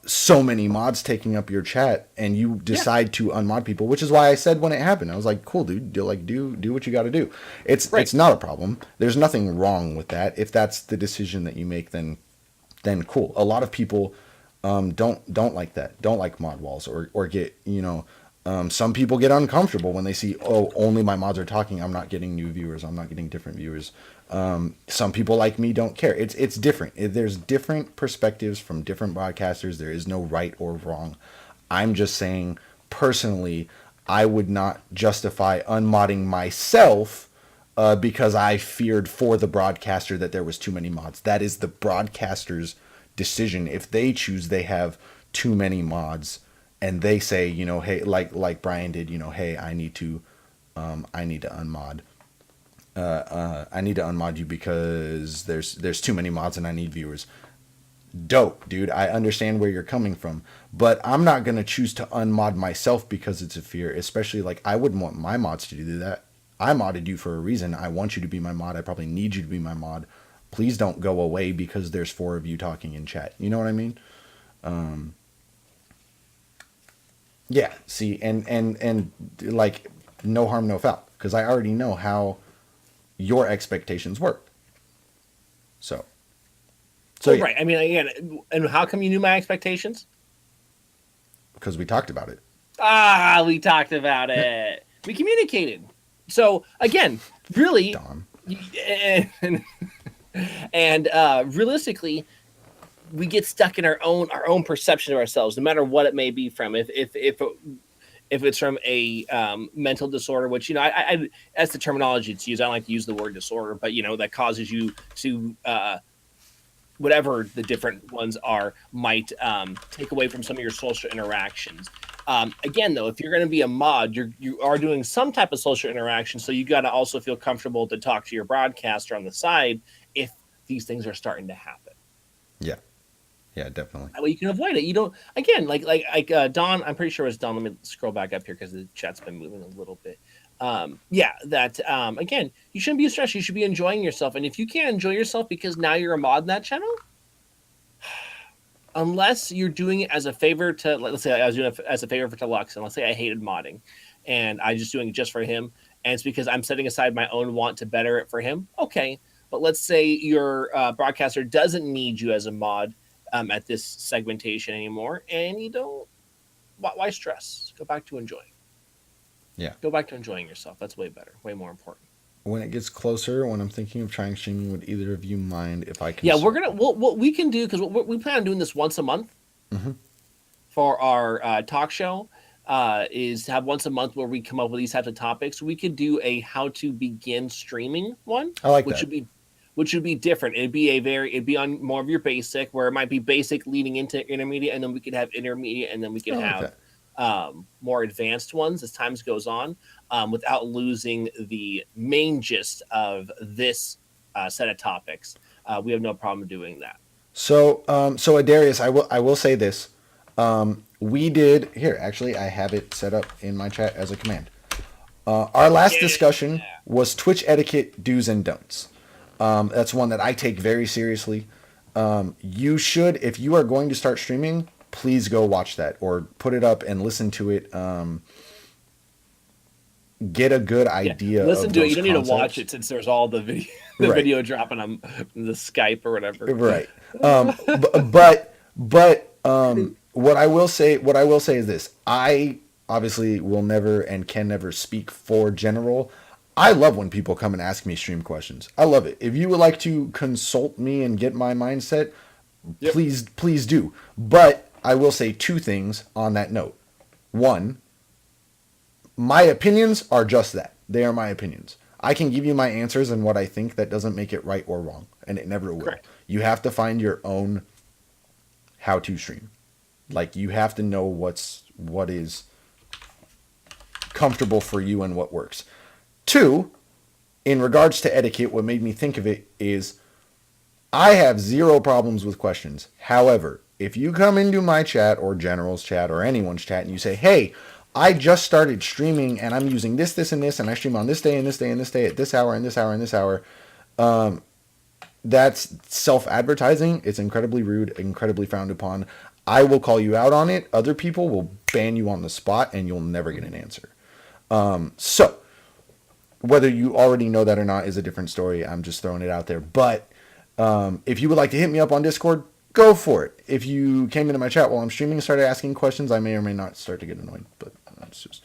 so many mods taking up your chat and you Yeah. decide to unmod people, which is why I said when it happened, I was like, cool, dude, do what you got to do. Right. It's not a problem. There's nothing wrong with that. If that's the decision that you make, then cool. A lot of people don't like that. Don't like mod walls or get some people get uncomfortable when they see, oh, only my mods are talking. I'm not getting new viewers. I'm not getting different viewers. Some people like me don't care. It's different. There's different perspectives from different broadcasters. There is no right or wrong. I'm just saying, personally, I would not justify unmodding myself because I feared for the broadcaster that there was too many mods. That is the broadcaster's decision. If they choose they have too many mods and they say, hey, like Brian did, hey, I need to unmod. I need to unmod you because there's too many mods and I need viewers. Dope, dude. I understand where you're coming from, but I'm not gonna choose to unmod myself because it's a fear. Especially like I wouldn't want my mods to do that. I modded you for a reason. I want you to be my mod. I probably need you to be my mod. Please don't go away because there's 4 of you talking in chat. You know what I mean? Yeah. See, and like no harm, no foul, because I already know how your expectations work. So, so Well, yeah, right. I mean, again, and how come you knew my expectations? because we talked about it. We talked about it. We communicated. So again, really, Don. and, and realistically, we get stuck in our own perception of ourselves, no matter what it may be from. If it's from a mental disorder, which I that's the terminology it's used. I don't like to use the word disorder, but that causes you to whatever the different ones are might take away from some of your social interactions. Again, though, if you're going to be a mod, you are doing some type of social interaction, so you got to also feel comfortable to talk to your broadcaster on the side if these things are starting to happen. Yeah. Yeah, definitely. That way you can avoid it. You don't again like Don. I'm pretty sure it was Don. Let me scroll back up here because the chat's been moving a little bit. Yeah, that again, you shouldn't be stressed. You should be enjoying yourself. And if you can't enjoy yourself because now you're a mod in that channel, unless you're doing it as a favor to, let's say I was doing it as a favor to Luxin. Let's say I hated modding, and I just doing it just for him, and it's because I'm setting aside my own want to better it for him. Okay, but let's say your broadcaster doesn't need you as a mod at this segmentation anymore, and you don't. Why stress? Go back to enjoying. Yeah. Go back to enjoying yourself. That's way better, way more important. When it gets closer, when I'm thinking of trying streaming, would either of you mind if I can? Yeah, we're gonna. What we can do, because we plan on doing this once a month Mm-hmm. for our talk show, is have once a month where we come up with these types of topics. We could do a how to begin streaming one, I like which that. would be different. It'd be on more of your basic, where it might be basic leading into intermediate, and then we could have intermediate, and then we could I like have that. more advanced ones as times goes on, without losing the main gist of this set of topics. We have no problem doing that. So, so Adarius, I will say this. We did here. Actually, I have it set up in my chat as a command. Our last Yeah. discussion was Twitch etiquette do's and don'ts. That's one that I take very seriously. You should, if you are going to start streaming, please go watch that or put it up and listen to it. Get a good idea. Listen of to it. those You don't need to watch concepts. it since there's all the video, Right. video dropping on the Skype or whatever. Right. But what I will say is this. I obviously will never and can never speak for General. I love when people come and ask me stream questions. I love it. If you would like to consult me and get my mindset, Yep. please do. But I will say two things on that note. One, my opinions are just that. They are my opinions. I can give you my answers and what I think. That doesn't make it right or wrong, and it never will. Correct. You have to find your own how to stream. Like, you have to know what is comfortable for you and what works. Two, in regards to etiquette, what made me think of it is I have zero problems with questions. However, if you come into my chat or General's chat or anyone's chat and you say, hey, I just started streaming and I'm using this, and this, and I stream on this day and this day and this day at this hour and this hour and this hour, that's self-advertising. It's incredibly rude, incredibly frowned upon. I will call you out on it. Other people will ban you on the spot and you'll never get an answer. So, whether you already know that or not is a different story. I'm just throwing it out there. But if you would like to hit me up on Discord, go for it. If you came into my chat while I'm streaming and started asking questions, I may or may not start to get annoyed. But it's just.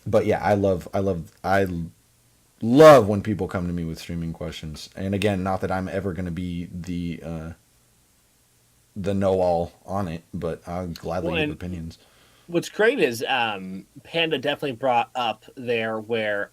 But yeah, I love when people come to me with streaming questions. And again, not that I'm ever going to be the know-all on it, but I'll gladly give opinions. What's great is Panda definitely brought up there where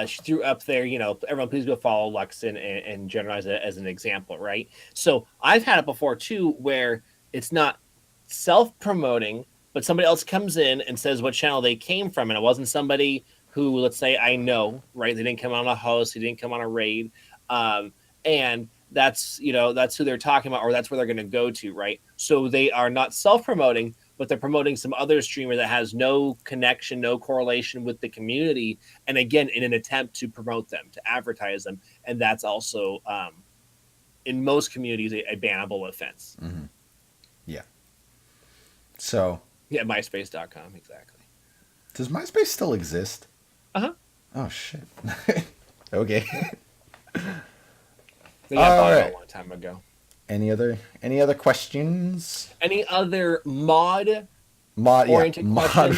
she threw up there, everyone please go follow Luxin and Generalize it as an example, right? So I've had it before too where it's not self-promoting, but somebody else comes in and says what channel they came from, and it wasn't somebody who, let's say, I know, right? They didn't come on a host, they didn't come on a raid, and that's who they're talking about, or that's where they're going to go to, right? So they are not self-promoting, but they're promoting some other streamer that has no connection, no correlation with the community, and again, in an attempt to promote them, to advertise them, and that's also in most communities a bannable offense. Mm-hmm. Yeah. So. Yeah, MySpace.com, exactly. Does MySpace still exist? Uh-huh. Oh, shit. Okay. They got bought right. a long time ago. Any other questions? Any other mod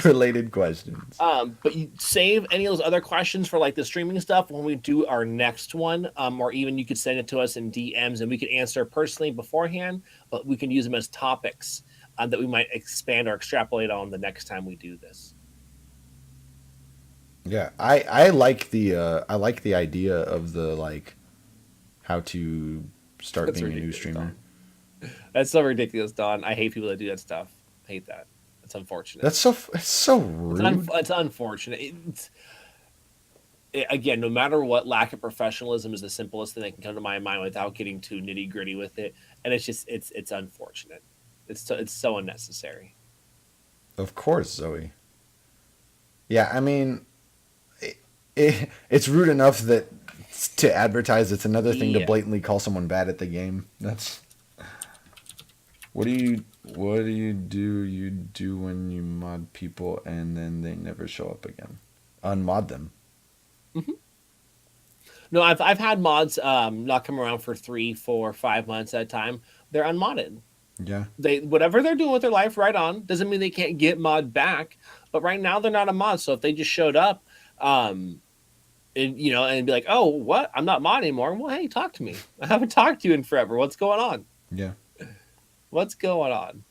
related questions. But you save any of those other questions for like the streaming stuff when we do our next one, or even you could send it to us in DMs and we could answer personally beforehand, but we can use them as topics that we might expand or extrapolate on the next time we do this. Yeah, I like the idea of the like how to start That's being a new ridiculous, streamer. Don. That's so ridiculous, Don. I hate people that do that stuff. I hate that. It's unfortunate. It's so rude. It's unfortunate. Again, no matter what, lack of professionalism is the simplest thing that can come to my mind without getting too nitty gritty with it, and it's unfortunate. It's so unnecessary. Of course, Zoe. Yeah, I mean, it's rude enough that to advertise. It's another thing to Yeah. blatantly call someone bad at the game. That's what do you do when you mod people and then they never show up again? Unmod them. Mhm. No, I've had mods not come around for 3, 4, 5 months at a time. They're unmodded. Yeah. They whatever they're doing with their life, right on. Doesn't mean they can't get mod back, but right now they're not a mod. So if they just showed up, and and be like, "Oh, what? I'm not mod anymore." Well, hey, talk to me. I haven't talked to you in forever. What's going on? Yeah. What's going on?